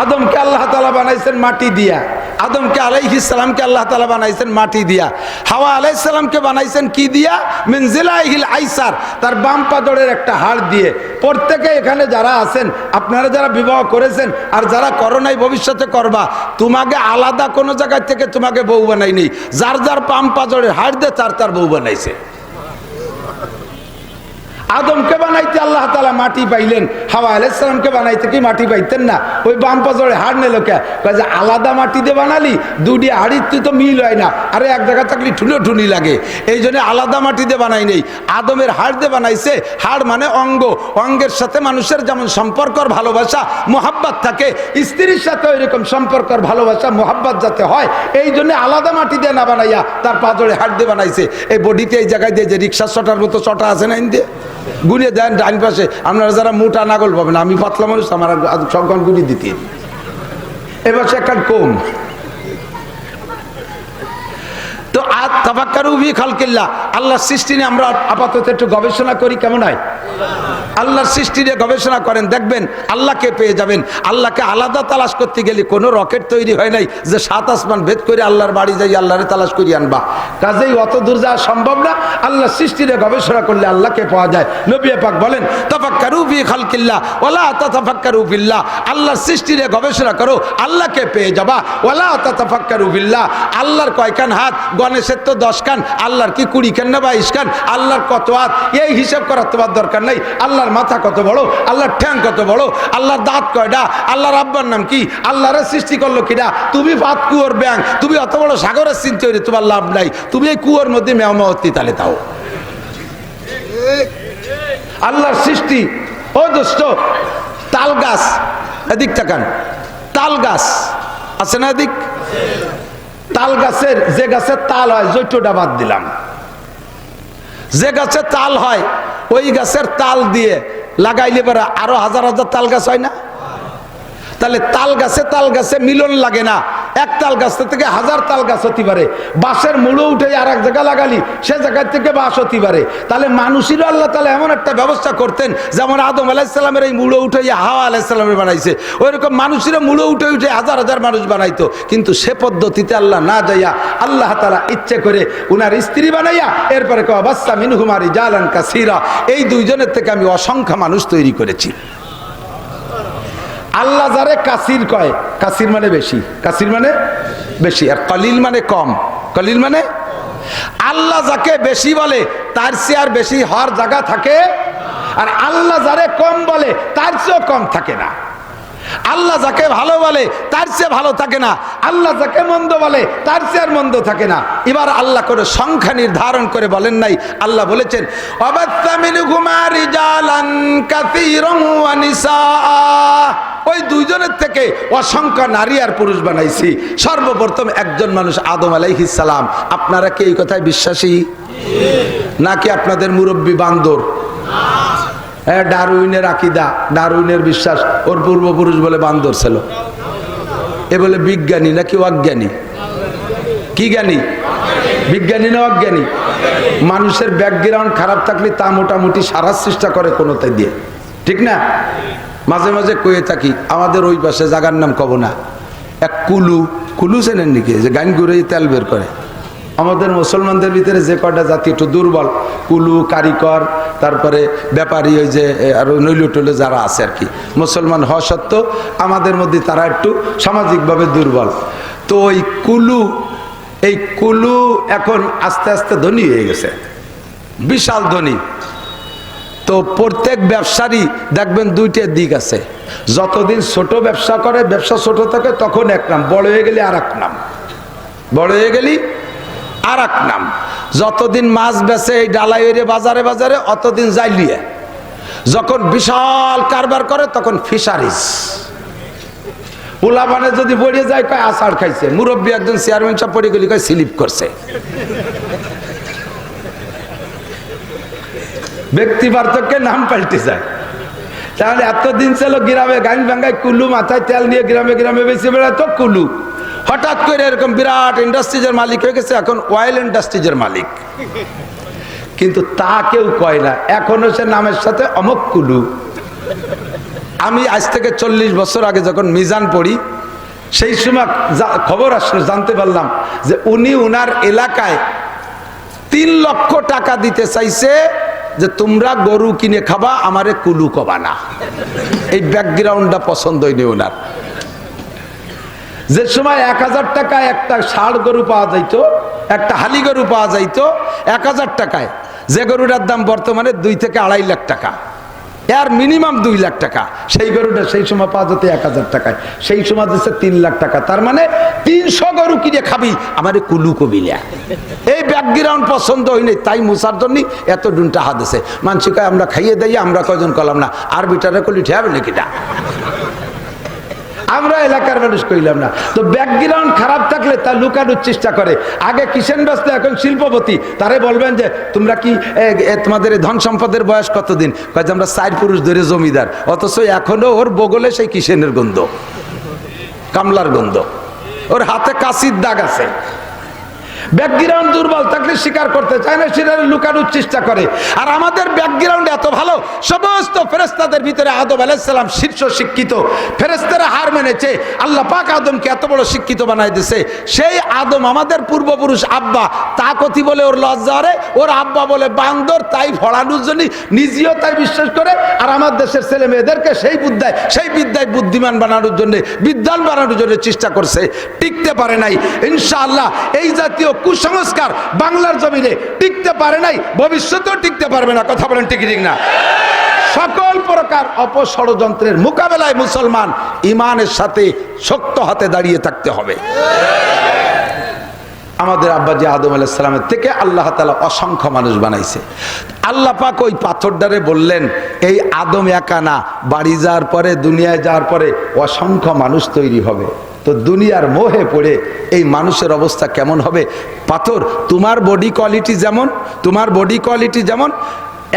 আদমকে আল্লাহ তাআলা বানাইছেন মাটি দিয়া, আদমকে আলাইহিস সালামকে আল্লাহ তাআলা বানাইছেন মাটি দিয়া। হাওয়া আলাইহিস সালামকে বানাইছেন কি দিয়া? মিন জিলাইহিল আইসার, তার বাম পাজরের একটা হাড় দিয়ে। প্রত্যেকে এখানে যারা আছেন, আপনারা যারা বিবাহ করেছেন আর যারা করোনায় ভবিষ্যতে করবা, তোমাকে আলাদা কোনো জায়গা থেকে তোমাকে বউ বানাইনি। যার যার বাম পাজরের হাড় দিয়ে তার তার বউ বানাইছে। আদমকে বানাইতে আল্লাহ তাআলা মাটি পাইলেন, হাওয়া আলাইহিস সালামকে বানাইতে কি মাটি পাইতেন না? ওই বাম পাজরে হাড় নিল কে? যে আলাদা মাটি দিয়ে বানালি, দুটি হাড়ির তুই তো মিল হয় না, আরে এক জায়গা থাকলে ঠুলো ঠুনি লাগে, এই জন্য আলাদা মাটি দিয়ে বানাই নেই। আদমের হাড় দিয়ে বানাইছে। হাড় মানে অঙ্গ, অঙ্গের সাথে মানুষের যেমন সম্পর্কর ভালোবাসা মোহাব্বত থাকে, স্ত্রীর সাথে ওই রকম সম্পর্কর ভালোবাসা মোহাব্বত যাতে হয়, এই জন্য আলাদা মাটি দিয়ে না বানাইয়া তার পাজরে হাড় দিয়ে বানাইছে। এই বডিতে এই জায়গায় দিয়ে যে রিক্সা চটার মতো চটা আছে না, ইন্দে গুনে দেন ডাইন পাশে। আপনারা যারা মোটা নাগল পাবেন, আমি পাতলা মানুষ, আমার সবখান গুলি দিতে। এবার সে একটা কম তো তাফাক্কারু ফি খালকিল্লাহ, আল্লাহর সৃষ্টি নিয়ে আমরা আপাতত একটু গবেষণা করি, কেমন হয়? আল্লাহর সৃষ্টি নিয়ে গবেষণা করেন, দেখবেন আল্লাহকে পেয়ে যাবেন। আল্লাহকে আলাদা তালাশ করতে গেলে কোনো রকেট তৈরি হয় নাই যে 7 আসমান ভেদ করে আল্লাহর বাড়ি যাই আল্লাহরে তালাশ করি আনবা। কাজেই অত দূর যাওয়া সম্ভব না। আল্লাহর সৃষ্টি নিয়ে গবেষণা করলে আল্লাহকে পাওয়া যায়। নবী পাক বলেন, তাফাক্কারু ফি খালকিল্লাহ ওয়ালা তাতাফাক্কারু ফিল্লাহ, আল্লাহর সৃষ্টি নিয়ে গবেষণা করো, আল্লাহকে পেয়ে যাবা। ওয়ালা তাতাফাক্কারু ফিল্লাহ, আল্লাহর কয়খান হাত? গণেশের তো 10 কান, আল্লাহর কি 20 কান না 22 কান? আল্লাহর কত হাত এই হিসাব করার তোমার দরকার নাই। আল্লাহর মাথা কত বড়, আল্লাহর ঠ্যাং কত বড়, আল্লাহর দাঁত কয়টা, আল্লাহর আব্বার নাম কি, আল্লাহর সৃষ্টি করলো কিনা? তুমি ভাত কুয়োর ব্যাং, তুমি অত বড় সাগরের চিন্তা হইলে তোমার লাভ নাই। তুমি এই কুয়োর মধ্যে মেয়মতি তালে তাও। আল্লাহর সৃষ্টি। ও দোস্ত, তাল গাছ এদিক তাকান, তাল গাছ আছে না এদিক? তাল গাছের যে গাছের তাল হয়, জৈটটা বাদ দিলাম, যে গাছের তাল হয় ওই গাছের তাল দিয়ে লাগাইলে পরে আরো হাজার হাজার তাল গাছ হয় না? তাহলে তাল গাছে মিলন লাগে না। এক তাল গাছ থেকে হাজার তাল গাছ হতে পারে। বাঁশের মুড়ো উঠে আর এক জায়গা লাগালি সে জায়গা থেকে বাঁশ হতে পারে। তাহলে মানুষেরও আল্লাহ তাআলা এমন একটা ব্যবস্থা করতেন, যেমন আদম আলাইহিস সালামের এই মুড়ো উঠে হাওয়া আলাইহিস সালামের বানাইছে, ওইরকম মানুষেরও মুড়ো উঠে উঠে হাজার হাজার মানুষ বানাইতো। কিন্তু সে পদ্ধতিতে আল্লাহ না যাইয়া আল্লাহ তাআলা ইচ্ছে করে উনার স্ত্রী বানাইয়া এরপরে বাচ্চা মিনহুমা রিজালান কাসীরা, এই দুইজনের থেকে আমি অসংখ্য মানুষ তৈরি করেছি। আল্লাহ যারে কাসির কয়, কাসির মানে বেশি, কাসির মানে বেশি, আর কলিল মানে কম, কলিল মানে আল্লাহ যাকে বেশি বলে তার চেয়ে আর বেশি হওয়ার জায়গা থাকে, আর আল্লাহ যারে কম বলে তার চেয়েও কম থাকে না। আল্লাহ যাকে ভালো বলে তার চেয়ে ভালো থাকে না, আল্লাহ যাকে মন্দ বলে তার চেয়ে আর মন্দ থাকে না। এবার আল্লাহ করে সংখ্যা নির্ধারণ করে বলেন নাই, আল্লাহ বলেছেন ওয়াবাত্তা মিনহুমা রিজালান কাসীরান ওয়া নিসাআ, ওই দুইজনের থেকে অসংখ্য নারী আর পুরুষ বানাইছি। সর্বপ্রথম একজন মানুষ আদম আলাইহিস সালাম। আপনারা কি এই কথায় বিশ্বাসী নাকি আপনাদের মুরব্বী বান্দর? ডারউইনের আকীদা, ডারউইনের বিশ্বাস, ওর পূর্বপুরুষ বলে বান্দর ছিল। এ বলে বিজ্ঞানী নাকি অজ্ঞানী? কি জ্ঞানী? বিজ্ঞানী না অজ্ঞানী? মানুষের ব্যাকগ্রাউন্ড খারাপ থাকলে তা মোটামুটি সারার চেষ্টা করে কোনোটাই দিয়ে, ঠিক না? মাঝে মাঝে কয়ে থাকি, আমাদের ওই পাশে জায়গার নাম কব না, এক কুলু, কুলু চেনেন নাকি, যে গান ঘুরে তেল বের করে। আমাদের মুসলমানদের ভিতরে যে কয়টা জাতি একটু দুর্বল, কুলু, কারিকর, তারপরে ব্যাপারী, ওই যে আর নৈল টৈল যারা আছে আর কি, মুসলমান হওয়া সত্ত্বেও আমাদের মধ্যে তারা একটু সামাজিকভাবে দুর্বল। তো ওই কুলু, এই কুলু এখন আস্তে আস্তে ধনী হয়ে গেছে, বিশাল ধনী। তো প্রত্যেক ব্যবসারই দেখবেন দুইটা দিক আছে। যতদিন ছোট ব্যবসা করে, ব্যবসা ছোট থাকে, তখন এক নাম, বড় হয়ে গেলে আর এক নাম, বড় হয়ে গেলি আর এক নাম। যতদিন মাছ বেচে এই ডালাই বাজারে বাজারে, অতদিন জাইলিয়ে। যখন বিশাল কারবার করে তখন ফিশারিজ। পোলাপানে যদি পড়ে যায় কয় আষাঢ় খাইছে, মুরব্বী একজন চেয়ারম্যান সাহেব পড়ে গেলি কয় স্লিপ করছে। ব্যক্তি পার্থক্যে নাম পাল্টে যায়। তাহলে এতদিন ছিল গ্রামে গান ভাঙ্গায় কুলু, মাথায় তেল নিয়ে গ্রামে গ্রামে বেশি বেড়াতো কুলু। হঠাৎ করে এরকম বিরাট ইন্ডাস্ট্রিজের মালিক হয়ে গেছে, এখন অয়েল ইন্ডাস্ট্রিজের মালিক। কিন্তু তা কেউ কয় না, এখনো সে নামের সাথে অমক কুলু। আমি আজ থেকে 40 বছর আগে যখন মিজান পড়ি, সেই সময় খবর আসলো, জানতে পারলাম যে উনি উনার এলাকায় 3 লক্ষ টাকা দিতে চাইছে যে তোমরা গরু কিনে খাবা, আমারে কুলু কবা না। এই ব্যাকগ্রাউন্ডটা পছন্দ হয়নি ওনার। যে সময় 1000 টাকায় একটা ষাঁড় গরু পাওয়া যাইতো, একটা হালি গরু পাওয়া যাইতো 1000 টাকায়, যে গরুটার দাম বর্তমানে 2 থেকে 2.5 লাখ টাকা, এর মিনিমাম 2 লাখ টাকা। সেই গরুটা সেই সময় পাওয়া যেত 1000 টাকায়, সেই সময় দিচ্ছে 3 লাখ টাকা। তার মানে 300 গরু কিনে খাবি, আমার কুলু কবিলা। এই ব্যাকগ্রাউন্ড পছন্দ হয়নি, তাই মুসার জন্য এত ডুনটা হাতেছে। মানসি কয় আমরা খাইয়ে দেই, আমরা কয়জন কলাম না, আর বিটারে কলি ঠেবে নাকিটা, আমরা এলাকার মানুষ কইলাম না। তো ব্যাকগ্রাউন্ড খারাপ থাকলে তা লুকানোর চেষ্টা করে। আগে কিষেন ব্যস্ত, এখন শিল্পপতি। তারে বলবেন যে তোমরা কি তোমাদের ধন সম্পদের বয়স কতদিন? কয় যে আমরা 4 পুরুষ ধরে জমিদার। অথচ এখনো ওর বগলে সেই কিষেনের গন্ধ, কামলার গন্ধ, ওর হাতে কাশির দাগ আছে। ব্যাকগ্রাউন্ড দুর্বল থাকলে স্বীকার করতে চায় না, সেটা লুকানোর চেষ্টা করে। আর আমাদের ব্যাকগ্রাউন্ড এত ভালো, সমস্ত ফেরেশতাদের ভিতরে আদম আলাইহিস সালাম শীর্ষ শিক্ষিত। ফেরেশতারা হার মেনেছে, আল্লাহ পাক আদমকে এত বড় শিক্ষিত বানাই দিয়েছে। সেই আদম আমাদের পূর্বপুরুষ আব্বা, তা কথি বলে ওর লজ্জা রে, ওর আব্বা বলে বান্দর, তাই ফড়ানোর জন্য নিজেও তাই বিশ্বাস করে। আর আমার দেশের ছেলে মেয়েদেরকে সেই বিদ্যায় বুদ্ধিমান বানানোর জন্য, বিদ্যান বানানোর জন্য চেষ্টা করছে, টিকতে পারে নাই। ইনশাআল্লাহ এই জাতীয় কুসংস্কার বাংলার জমিনে টিকতে পারে নাই, ভবিষ্যতেও টিকতে পারবে না। কথা বলেন ঠিক না? সকল প্রকার অপষড়যন্ত্রের মোকাবেলায় মুসলমান ইমানের সাথে শক্ত হাতে দাঁড়িয়ে থাকতে হবে। আমাদের আব্বাজি আদম আলাইহিস সালামের থেকে আল্লাহ তাআলা অসংখ্য মানুষ বানাইছে। আল্লাহ পাক ওই পাথরটারে বললেন, এই আদম একা না, বাড়ি যাওয়ার পরে, দুনিয়ায় যাওয়ার পরে অসংখ্য মানুষ তৈরি হবে। তো দুনিয়ার মোহে পড়ে এই মানুষের অবস্থা কেমন হবে? পাথর, তোমার বডি কোয়ালিটি যেমন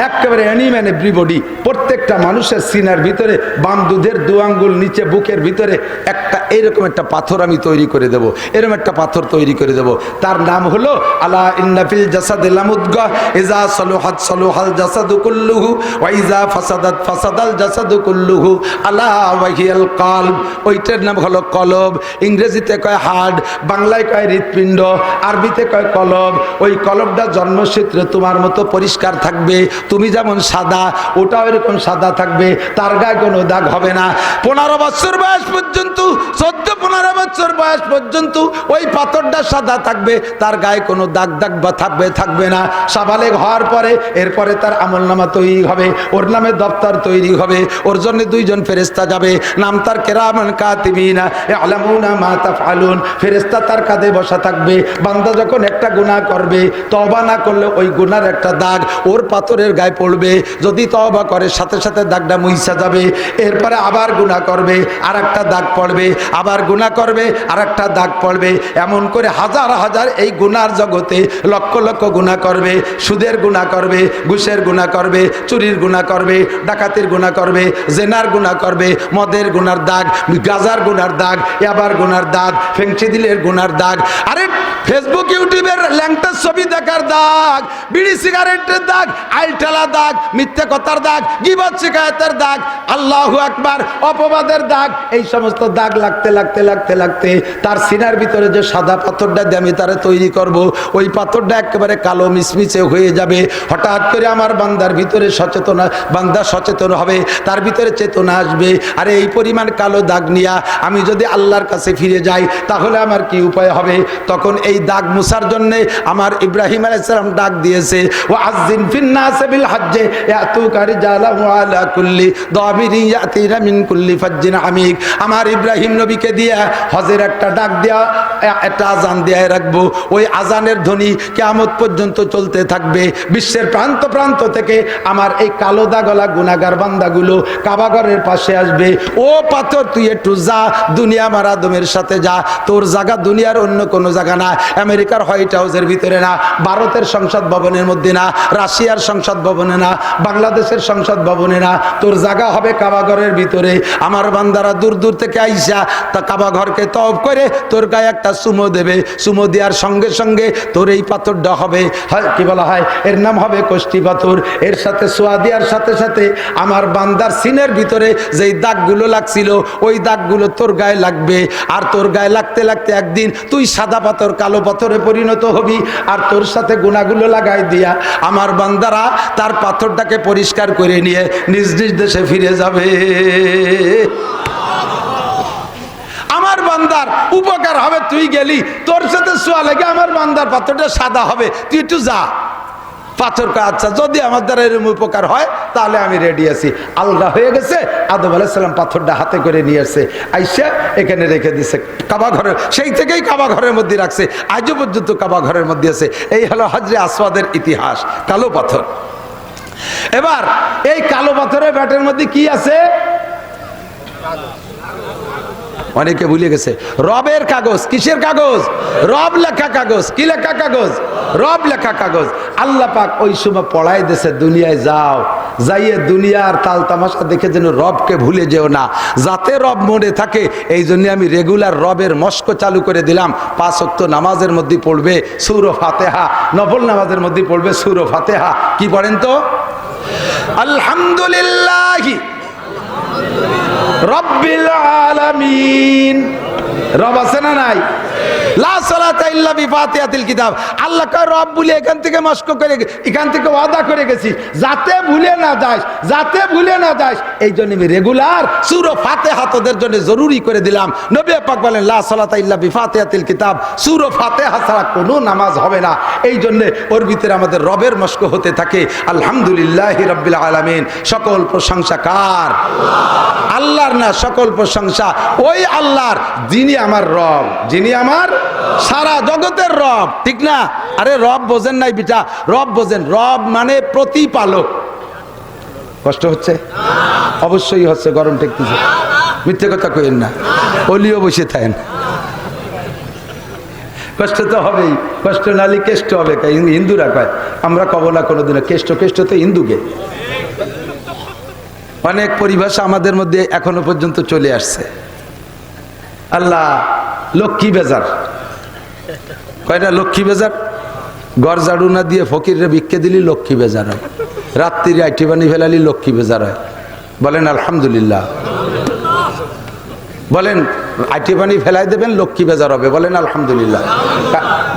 একেবারে অ্যানিম্যান এভরিবডি। প্রত্যেকটা মানুষের সিনার ভিতরে, বাম দুধের 2 আঙ্গুল নিচে বুকের ভিতরে একটা এরকম একটা পাথর আমি তৈরি করে দেব, এরকম একটা পাথর তৈরি করে দেব। তার নাম হলো আলা ইন্না ফিল জাসাদি লামুদগা ইজা সালুহাত সালুহাল জাসাদু কুল্লুহু ওয়া ইজা ফাসাদাত ফাসাদাল জাসাদু কুল্লুহু আলা ওয়াহিয়াল কলব। ওইটার নাম হলো কলব। ইংরেজিতে কয় হার্ট, বাংলায় কয় হৃৎপিণ্ড, আরবিতে কয় কলব। ওই কলবটা জন্মসূত্রে তোমার মতো পরিষ্কার থাকবে, তুমি যেমন সাদা, ওটাও এরকম সাদা থাকবে, তার গায়ে কোনো দাগ হবে না। 15 বছর বয়স পর্যন্ত, 14-15 বছর বয়স পর্যন্ত ওই পাথরটা সাদা থাকবে, তার গায়ে কোনো দাগ বা থাকবে না। সাবালেগ হওয়ার পরে এরপরে তার আমলনামা তৈরি হবে, ওর নামে দপ্তর তৈরি হবে, ওর জন্য 2 জন ফেরেশতা যাবে, নাম তার কিরামান কাতিবিনা ইয়ালামুনা মা তাফআলুন। ফেরেশতা তার কাঁধে বসা থাকবে। বান্দা যখন একটা গুনাহ করবে, তওবা না করলে ওই গুনার একটা দাগ ওর পাথরের গায়ে পড়বে, যদি তওবা করে সাথে সাথে দাগটা মুইসা যাবে, এরপরে আবার গুনাহ করবে আর একটা দাগ পড়বে, আবার গুনাহ করবে আর একটা দাগ পড়বে, এমন করে হাজার হাজার এই গুনার জগতে লক্ষ লক্ষ গুনাহ করবে, সুদের গুনাহ করবে, ঘুষের গুনাহ করবে, চুরির গুনাহ করবে, ডাকাতির গুনাহ করবে, জেনার গুনাহ করবে, মদের গুনার দাগ, গাজার গুনার দাগ, ইয়াবার গুনার দাগ, ফেংচিদিলের গুনার দাগ, আরে ফেসবুক ইউটিউবের ল্যাংটার ছবি দেখার দাগ, বিড়ি সিগারেটের দাগ, আইলটালা দাগ, মিথ্যা কথার দাগ, গীবত শিকায়তের দাগ, আল্লাহু আকবার, অপবাদের দাগ, এই সমস্ত দাগ লাগতে লাগতে লাগতে লাগতে তার সিনার ভিতরে যে সাদা পাথরটা দিয়ে আমি তারা তৈরি করব, ওই পাথরটা একেবারে কালো মিশমিশে হয়ে যাবে। হঠাৎ করে আমার বান্দার ভিতরে বান্দা সচেতন হবে, তার ভিতরে চেতনা আসবে, আরে এই পরিমাণ কালো দাগ নিয়া আমি যদি আল্লাহর কাছে ফিরে যাই তাহলে আমার কি উপায় হবে? তখন এই দাগ মুছার জন্যে আমার ইব্রাহিম আলাইহিস সালাম ডাক দিয়েছে, ওয়া আযযিন ফিন নাস বিল হজ্জ ইয়াতুকা রিজালান ওয়া আলা কুল্লি দামিরিন ইয়াতিনা মিন কুল্লি ফাজ্জিন আমিক। আমার ইব্রাহিম নবীকে দিয়ে হজের একটা ডাক দেয়া, একটা আজান দেয়া রাখবো, ওই আজানের ধ্বনি কিয়ামত পর্যন্ত চলতে থাকবে। বিশ্বের প্রান্ত প্রান্ত থেকে আমার এই কালো দাগলা গুনাহগার বান্দাগুলো কাবাঘরের পাশে আসবে। ও পাথর তুই একটু যা, দুনিয়া মার আদমের সাথে যা, তোর জায়গা দুনিয়ার অন্য কোনো জায়গা না, আমেরিকার হোয়াইট হাউসের ভিতরে না, ভারতের সংসদ ভবনের মধ্যে না, রাশিয়ার সংসদ ভবনে না, বাংলাদেশের সংসদ ভবনে না, তোর জায়গা হবে কাবাঘরের ভিতরে। আমার বান্দারা দূর দূর থেকে আইসা তা কাবাঘরকে তওব করে তোর গায়ে একটা চুমো দেবে, চুমো দেওয়ার সঙ্গে সঙ্গে তোর এই পাথরটা হবে, কি বলা হয়, এর নাম হবে কষ্টি পাথর। এর সাথে সোয়া দেওয়ার সাথে সাথে আমার বান্দার সিনের ভিতরে যেই দাগগুলো লাগছিল ওই দাগগুলো তোর গায়ে লাগবে, আর তোর গায়ে লাগতে লাগতে একদিন তুই সাদা পাথর কালো পাথরে পরিণত হবি, আর তোর সাথে গুনাহগুলো লাগাই দিয়া আমার বান্দারা তার পাথরটাকে পরিষ্কার করে নিয়ে নিজ নিজ দেশে ফিরে যাবে। আমার বান্দার উপকার হবে, তুই গেলি, তোর সাথে সোয়া লেগে আমার বান্দার পাথরটা সাদা হবে, তুই একটু যা। পাথর কা আচ্ছা, যদি আমার দ্বারা এরকম উপকার হয় তাহলে আমি রেডি আছি। আলগা হয়ে গেছে, আদম আলাইহিস সালাম পাথরটা হাতে করে নিয়ে আসছে, আইসা এখানে রেখে দিছে কাবা ঘরে, সেই থেকেই কাবা ঘরের মধ্যে রাখছে, আজও পর্যন্ত কাবা ঘরের মধ্যে আছে। এই হলো হাজরে আসওয়াদের ইতিহাস, কালো পাথর। এবার এই কালো পাথরের ব্যাটের মধ্যে কি আছে অনেকে ভুলে গেছে, রবের কাগজ। কিসের কাগজ? রব লেখা কাগজ। কি লেখা কাগজ? রব লেখা কাগজ। আল্লাহ পাক ওই সময় পড়াই দিয়েছে, দুনিয়ায় যাও, যাইয়ে দুনিয়ার তাল তামাশা দেখে যেন রবকে ভুলে যেও না, যাতে রব মনে থাকে। এই জন্য আমি রেগুলার রবের মস্ক চালু করে দিলাম। 5 ওয়াক্ত নামাজের মধ্যে পড়বে সূরা ফাতিহা, নফল নামাজের মধ্যে পড়বে সূরা ফাতিহা। কি পড়েন তো? আলহামদুলিল্লাহি রব্বিল আলামিন। রব আছে না নাই? লা সালাতা ইল্লা বিফাতিহাতিল কিতাব। আল্লাহ কয় রব বলে এখান থেকে মস্ক করে, এখান থেকে ওয়াদা করে গেছি যাতে ভুলে না যাস, যাতে ভুলে না যাস। এই জন্য আমি রেগুলার সূরা ফাতিহা তোদের জন্য জরুরি করে দিলাম। নবী পাক বলেন লা সালাতা ইল্লা বিফাতিহাতিল কিতাব, সূরা ফাতিহা ছাড়া কোনো নামাজ হবে না। এই জন্য ওর ভিতরে আমাদের রবের মস্ক হতে থাকে। আলহামদুলিল্লাহি রাব্বিল আলামিন। সকল প্রশংসা কার? আল্লাহর না, সকল প্রশংসা ওই আল্লাহর, যিনি আমার রব, যিনি আমার সারা জগতের রব। ঠিক না? আরে রব বোঝেন নাই বিটা, রব বোঝেন। রব মানে প্রতিপালক। কষ্ট হচ্ছে? অবশ্যই হচ্ছে, গরম ঠেকতেছে, মিথ্যে কথা কইেন না, অলিও বসে থাকেন। কষ্ট তো হবেই, কষ্ট নালি কেষ্ট হবে। হিন্দুরা কয়, আমরা কব না কোনোদিনও কেষ্ট, কেষ্ট তো হিন্দুকে। অনেক পরিভাষা আমাদের মধ্যে এখনো পর্যন্ত চলে আসছে। আল্লাহ লক্ষ্মী বেজার, কয়টা লক্ষ্মী বেজার? ঘর ঝাড়ু না দিয়ে ফকিরে ভিক্ষে দিলি লক্ষ্মী বেজার হয়, রাত্রিরে আইটি বানি ফেলালি লক্ষ্মী বেজার হয়। বলেন আলহামদুলিল্লাহ। বলেন আইটি পানি ফেলাই দেবেন, লক্ষ্মী বেজার হবে। বলেন আলহামদুলিল্লাহ।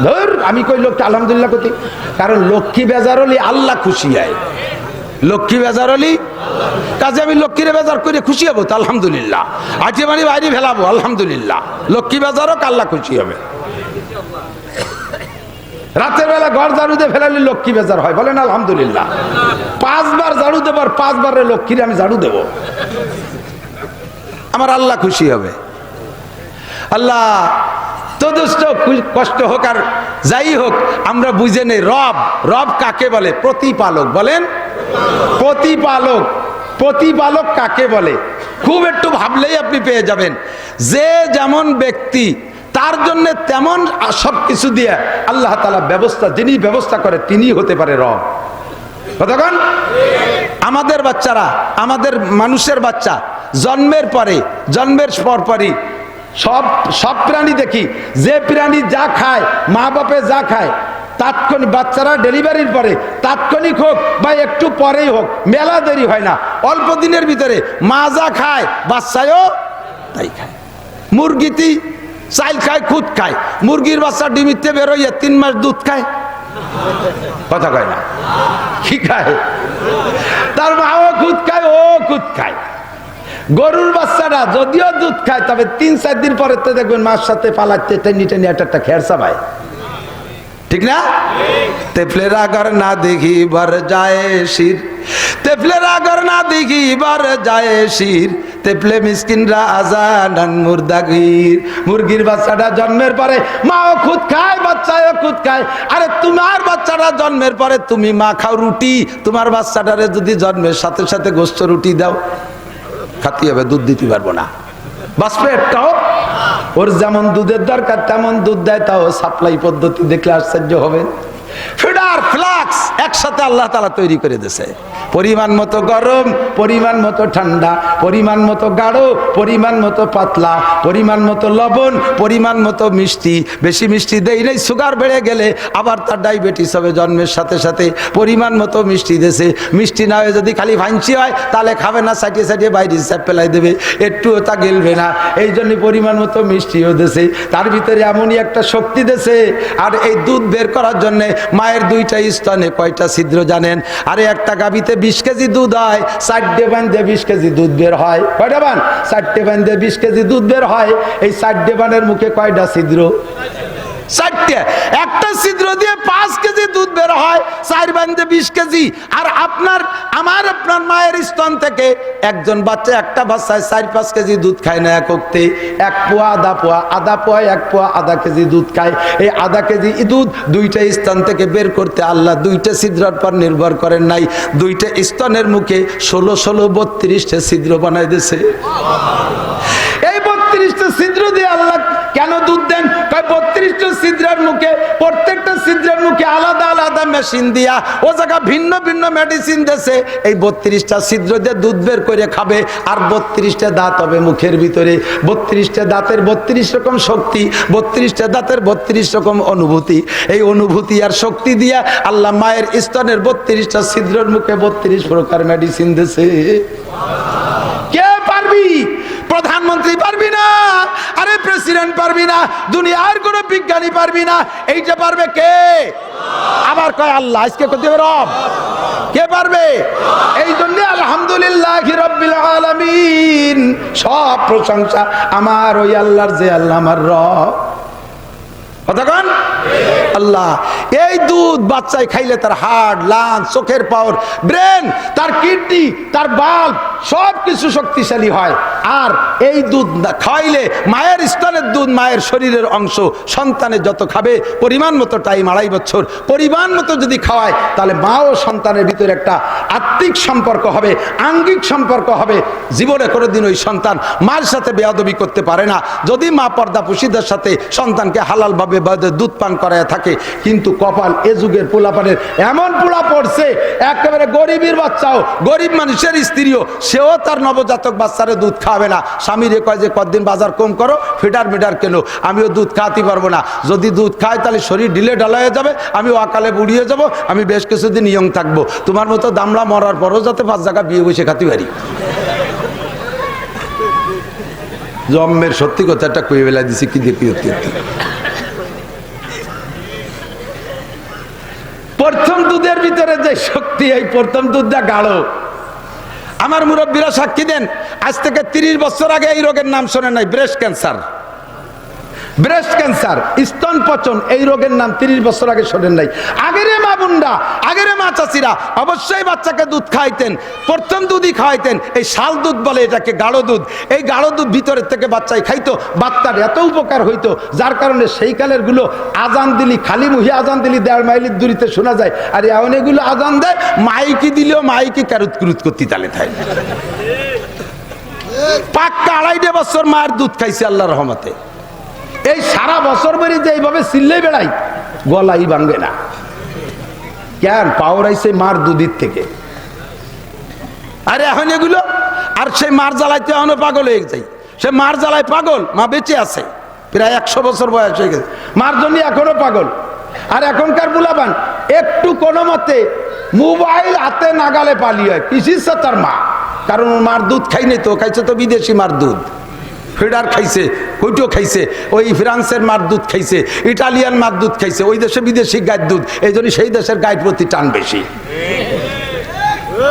ধর আমি কই লোকটা আলহামদুলিল্লাহ কতি, কারণ লক্ষ্মী বেজার হলে আল্লাহ খুশি হয়। লক্ষ্মী বেজার হলি কাজে আমি লক্ষ্মীরে বেজার করে খুশি হবো তো আলহামদুলিল্লাহ। আইটি পানি বাইরে ফেলাবো আলহামদুলিল্লাহ। লক্ষ্মী বেজার হোক, আল্লাহ খুশি হবে। রাতের বেলা ঘর ঝাড়ু দিয়ে ফেলালে লক্ষ্মী বেজার হয়। বলেন আলহামদুলিল্লাহ। 5 বার ঝাড়ু দেবো, আর 5 বারের লক্ষ্মীরে আমি ঝাড়ু দেবো, আমার আল্লাহ খুশি হবে। আল্লাহ তদুষ্ট কষ্ট হোক আর যাই হোক, আমরা বুঝে নেই রব, রব কাকে বলে? প্রতিপালক। বলেন প্রতিপালক। প্রতিপালক কাকে বলে? খুব একটু ভাবলেই আপনি পেয়ে যাবেন। যে যেমন ব্যক্তি তার জন্য তেমন সবকিছু দিয়ে আল্লাহ তাআলা ব্যবস্থা, যিনি ব্যবস্থা করে তিনি হতে পারে রব। কতক্ষণ? আমাদের বাচ্চারা, আমাদের মানুষের বাচ্চা জন্মের পরপরই সব প্রাণী দেখি, যে প্রাণী যা খায়, মা বাপে যা খায়, তাৎক্ষণিক বাচ্চারা ডেলিভারির পরে তাৎক্ষণিক হোক বা একটু পরেই হোক, মেলা দেরি হয় না, অল্প দিনের ভিতরে মা যা খায় বাচ্চায়ও তাই খায়। মুরগিটি চাইল খায়, খুদ খায়। মুরগির বাচ্চা ডিমিতে বেরোইয়া 3 মাস দুধ খায়, কথা কয় না, কি খায়? তার মাও খুদ খায়, ও খুদ খায়। গরুর বাচ্চাটা যদিও দুধ খায়, তবে 3-4 দিন পরে তো দেখবেন মার সাথে পালাচ্ছে, টেনে টেনে একটা খেরসা পায়, ঠিক না? তেফলেরা ঘর না দেখি বার যায় শির, তেফলেরা ঘর না দেখি বার যায় শির, তেফলে মিসকিনরা আজানান মুর্দাগির। মুরগির বাচ্চাটা জন্মের পরে মাও খুদ খায়, বাচ্চাও খুদ খায়। আরে তোমার বাচ্চাটা জন্মের পরে তুমি মা খাও রুটি, তোমার বাচ্চাটারে যদি জন্মের সাথে সাথে গোস্ত রুটি দাও, খাতি হবে, দুধ দিতে পারবো না, বাঁচবে একটাও। ওর যেমন দুধের দরকার তেমন দুধ দেয়, তাও সাপ্লাই পদ্ধতি দেখলে আশ্চর্য হবে। ফিডার ফ্লাক্স একসাথে আল্লাহ তাআলা তৈরি করে দিয়েছে। পরিমাণ মতো গরম, পরিমাণ মতো ঠান্ডা, পরিমাণ মতো গাঢ়, পরিমাণ মতো পাতলা, পরিমাণ মতো লবণ, পরিমাণ মতো মিষ্টি। বেশি মিষ্টি দেই নাই, সুগার বেড়ে গেলে আবার তার ডায়াবেটিস হবে জন্মের সাথে সাথে। পরিমাণ মতো মিষ্টি দেশে, মিষ্টি না হয়ে যদি খালি ভাঞ্চি হয় তাহলে খাবে না, সাইটে সাইটে বাইরে হিসাব ফেলাই দেবে, একটুও তা গেলবে না। এই জন্য পরিমাণ মতো মিষ্টিও দেশে, তার ভিতরে এমনই একটা শক্তি দেশে। আর এই দুধ বের করার জন্য মায়ের 2টা স্তনে কয়টা ছিদ্র জানেন? আরে একটা গাভীতে 20 কেজি দুধ হয়, 4টে বান্ধে 20 কেজি দুধ বের হয়। কয়টা বান? 4টে বান্ধে 20 কেজি দুধ বের হয়। এই 4টে বানের মুখে কয়টা ছিদ্র? 4টে। একটা ছিদ্র দিয়ে 5 কেজি দুধ বের হয়, 4 বান্ধে 20 কেজি। আর আপনার মায়ের স্তন থেকে একজন বাচ্চা, একটা বাচ্চায় 4-5 কেজি দুধ খায় না এক অক্তে। 1 পোয়া, আধা পোয়া, 1 পোয়া, আধা কেজি দুধ খায়। এই আধা কেজি দুধ 2টা স্তন থেকে বের করতে আল্লাহ 2টা ছিদ্রের পর নির্ভর করেন নাই, 2টা স্তনের মুখে 16 32টা ছিদ্র বানাই দিয়েছে। এই 32টা ছিদ্র দিয়ে আল্লাহ কেন দুধ দেন? 32টা ছিদ্রের মুখে, প্রত্যেকটা ছিদ্রের মুখে আলাদা আলাদা মেশিন দিয়া ও জায়গা ভিন্ন ভিন্ন মেডিসিন দেশে। এই 32টা ছিদ্র দিয়ে দুধ বের করে খাবে। আর 32টা দাঁত হবে মুখের ভিতরে, 32টা দাঁতের 32 রকম শক্তি, 32টা দাঁতের 32 রকম অনুভূতি। এই অনুভূতি আর শক্তি দিয়া আল্লাহ মায়ের স্তনের 32টা ছিদ্রের মুখে 32 প্রকার মেডিসিন দেশে। কে পারবি? প্রধানমন্ত্রী পারবি না, আরে প্রেসিডেন্ট পারবি না, দুনিয়ার কোন বিজ্ঞানী পারবি না। এইটা পারবে কে? আবার কয় আল্লাহ। আজকে কত রব? কে পারবে? এই জন্য আলহামদুলিল্লাহি রাব্বিল আলামিন, সব প্রশংসা আমার ওই আল্লাহর, যে আল্লাহ আমার রব। কতক্ষণ? আল্লাহ। এই দুধ বাচ্চায় খাইলে তার হার্ট, লাংস, চোখের পাওয়ার, ব্রেন, তার কিডনি, তার বাল্ব সব কিছু শক্তিশালী হয়। আর এই দুধ খাইলে, মায়ের স্তনের দুধ মায়ের শরীরের অংশ, সন্তানের যত খাবে পরিমাণ মতো টাইম, 2.5 বছর পরিমাণ মতো যদি খাওয়ায়, তাহলে মা ও সন্তানের ভিতরে একটা আত্মিক সম্পর্ক হবে, আঙ্গিক সম্পর্ক হবে। জীবনে কোনোদিন ওই সন্তান মার সাথে বেয়াদবি করতে পারে না, যদি মা পর্দাপুশীদের সাথে সন্তানকে হালালভাবে দুধ পান করায় থাকে। কিন্তু কপাল এ যুগের পোলাপানের এমন পোলা পড়ছে, একেবারে গরিবের বাচ্চাও, গরিব মানুষের স্ত্রীও, সেও তার নবজাতক বাচ্চারে দুধ খাবে না। স্বামীরে কয় যে কতদিন বাজার কম করো, ফিডার মিডার কেন, আমিও দুধ খাওয়াতে পারবো না। যদি দুধ খায় তাহলে শরীর ঢিলে ঢালা হয়ে যাবে, আমিও অকালে বুড়িয়ে যাব, আমি বেশ কিছুদিন ইয়ং থাকবো। তোমার মতো দামলা মরার পরও যাতে 5 জায়গা বিয়ে বসে খাতে পারি। জন্মের সত্যি কথা একটা কয়ে বেলা দিছি, কি দেখি প্রথম দুধের ভিতরে যে শক্তি, এই প্রথম দুধটা গাঢ়। আমার মুরব্বীরা সাক্ষী দেন, আজ থেকে 30 বছর আগে এই রোগের নাম শোনেন নাই, ব্রেস্ট ক্যান্সার। ব্রেস্ট ক্যান্সার, স্তন পচন, এই রোগের নাম 30 বছর আগে শোনেন নাই। আগের মা বুন্ডা আগের মা চাচিরা অবশ্যই বাচ্চাকে দুধ খাইতেন, প্রথম দুধই খাওয়াইতেন। এই শাল দুধ বলে এটাকে, গাঢ় দুধ। এই গাঢ় দুধ ভিতরের থেকে বাচ্চাই খাইতো, বাচ্চার এত উপকার হইতো যার কারণে সেই কালের গুলো আজান দিলি, খালি মুহি আজান দিলি 1.5 মাইলের দূরিতে শোনা যায়। আর এখন এগুলো আজান দেয় মাইকি দিলেও মাইকি কারুত কুরুত করতে তালে থাকে। পাক্কা 2.5 বছর মায়ের দুধ খাইছে আল্লাহর রহমতে। এই সারা বছর বেরিয়ে যে এইভাবে চিল্লে বেড়াই, গলাই ভাঙবে না। কেন? পাওয়ার আইছে মার দুধের থেকে। আরে এখন এগুলো আর সেই মার জ্বালাইতে এখনো পাগল হয়ে যাই। সে মার জ্বালায় পাগল, মা বেঁচে আছে, প্রায় 100 বছর বয়স হয়ে গেছে, মার জন্য এখনো পাগল। আর এখনকার বুলাবান একটু কোনো মতে মোবাইল হাতে নাগালে পালিয়ে হয়, পিছিয়েছে তার মা। কারণ ওর মার দুধ খাইনি তো, খাইছে তো বিদেশি মার দুধ, ফেডার খাইছে, কইটো খাইছে, ওই ফ্রান্সের মার দুধ খাইছে, ইটালিয়ান মার দুধ খাইছে, ওই দেশে বিদেশি গায়ের দুধ। এই জন্য সেই দেশের গায়ের প্রতি টান বেশি,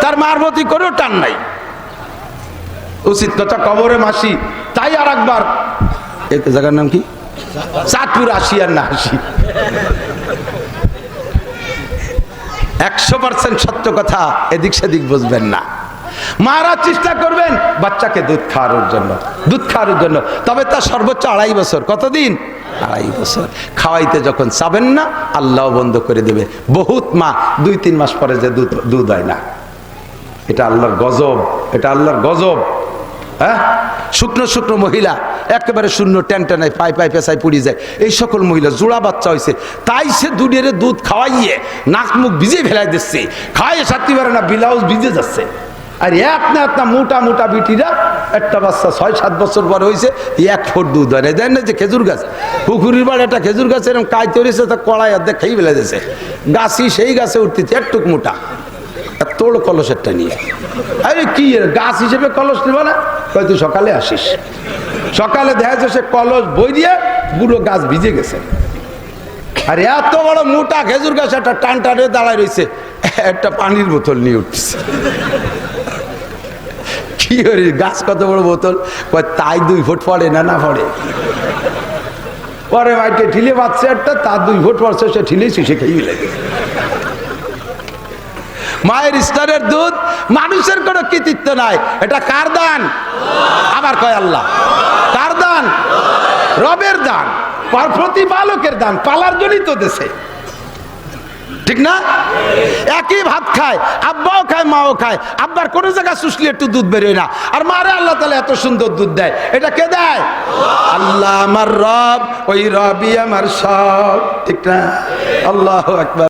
তার মার প্রতি কোনো টান নাই। উচিত কথা, কবরে মাসি। তাই আর একবার, এই জায়গার নাম কি, চাঁদপুর আসি আর না আসি, 100% সত্য কথা, এদিক সেদিক বুঝবেন না। মারা চেষ্টা করবেন বাচ্চাকে দুধ খাওয়ানোর জন্য, দুধ খাওয়ানোর জন্য। তবে তার সর্বোচ্চ 2.5 বছর। কতদিন? 2.5 বছর। খাওয়াইতে যখন চাবেন না, আল্লাহ বন্ধ করে দেবে। বহুত মা 2-3 মাস পরে যে দুধ হয় না, এটা আল্লাহর গজব, এটা আল্লাহর গজব। হ্যাঁ, শুকনো শুকনো মহিলা, একেবারে শূন্য, টেনটেনায় পাই পেঁচায় পুড়ি যায়। এই সকল মহিলা জোড়া বাচ্চা হয়েছে, তাই সে দুধের দুধ খাওয়াইয়ে নাক মুখ ভিজে ফেলাই দিচ্ছে, খাওয়াইয়ে সারতে পারে না, ব্লাউজ ভিজে যাচ্ছে। আর একটা মোটা মোটা বিটিরা, একটা বাচ্চা 6-7 বছর পরে হয়েছে, 1 ফুট দুধ হয় না। দেন না যে খেজুর গাছ, পুকুরির বাড়ি একটা খেজুর গাছ এরকম কাই তৈরিছে, তা কড়াই অর্ধেক খেয়ে ফেলে দিয়েছে। গাছই সেই গাছে উঠতেছে একটুক মোটা, তোর কলসেরটা নিয়ে। আরে কি গাছ হিসেবে কলস নেব না? হয়তো সকালে আসিস, সকালে দেখা যাচ্ছে সে কলস বই দিয়ে পুরো গাছ ভিজে গেছে। আর এত বড় মোটা খেজুর গাছ একটা টান টানে দাঁড়ায় রয়েছে, একটা পানির বোতল নিয়ে উঠছে। কি গাছ কত বড় বোতল, তাই 2 ফুট পড়ে না, না পড়ে। পরে মাইকে ঠিলে বাচ্চা একটা, তার 2 ফুট পড়ছে, সে ঠিলেছি, সে খেয়ে লাগে। মায়ের স্তনের দুধ, মানুষের কোনো কৃতিত্ব নাই। এটা কার দান? আবার কয় আল্লাহ। কার দান? রবের দান, প্রতিপালকের দান, পালার জন্যই তো দেশে, ঠিক না? একই ভাত খায়, আব্বাও খায়, মাও খায়। আব্বার কোনো জায়গায় শুষলে একটু দুধ বেরোয় না, আর মারে আল্লাহ তাআলা এত সুন্দর দুধ দেয়। এটা কে দেয়? আল্লাহ আমার রব, ওই রবই আমার সব, ঠিক না? আল্লাহু আকবার।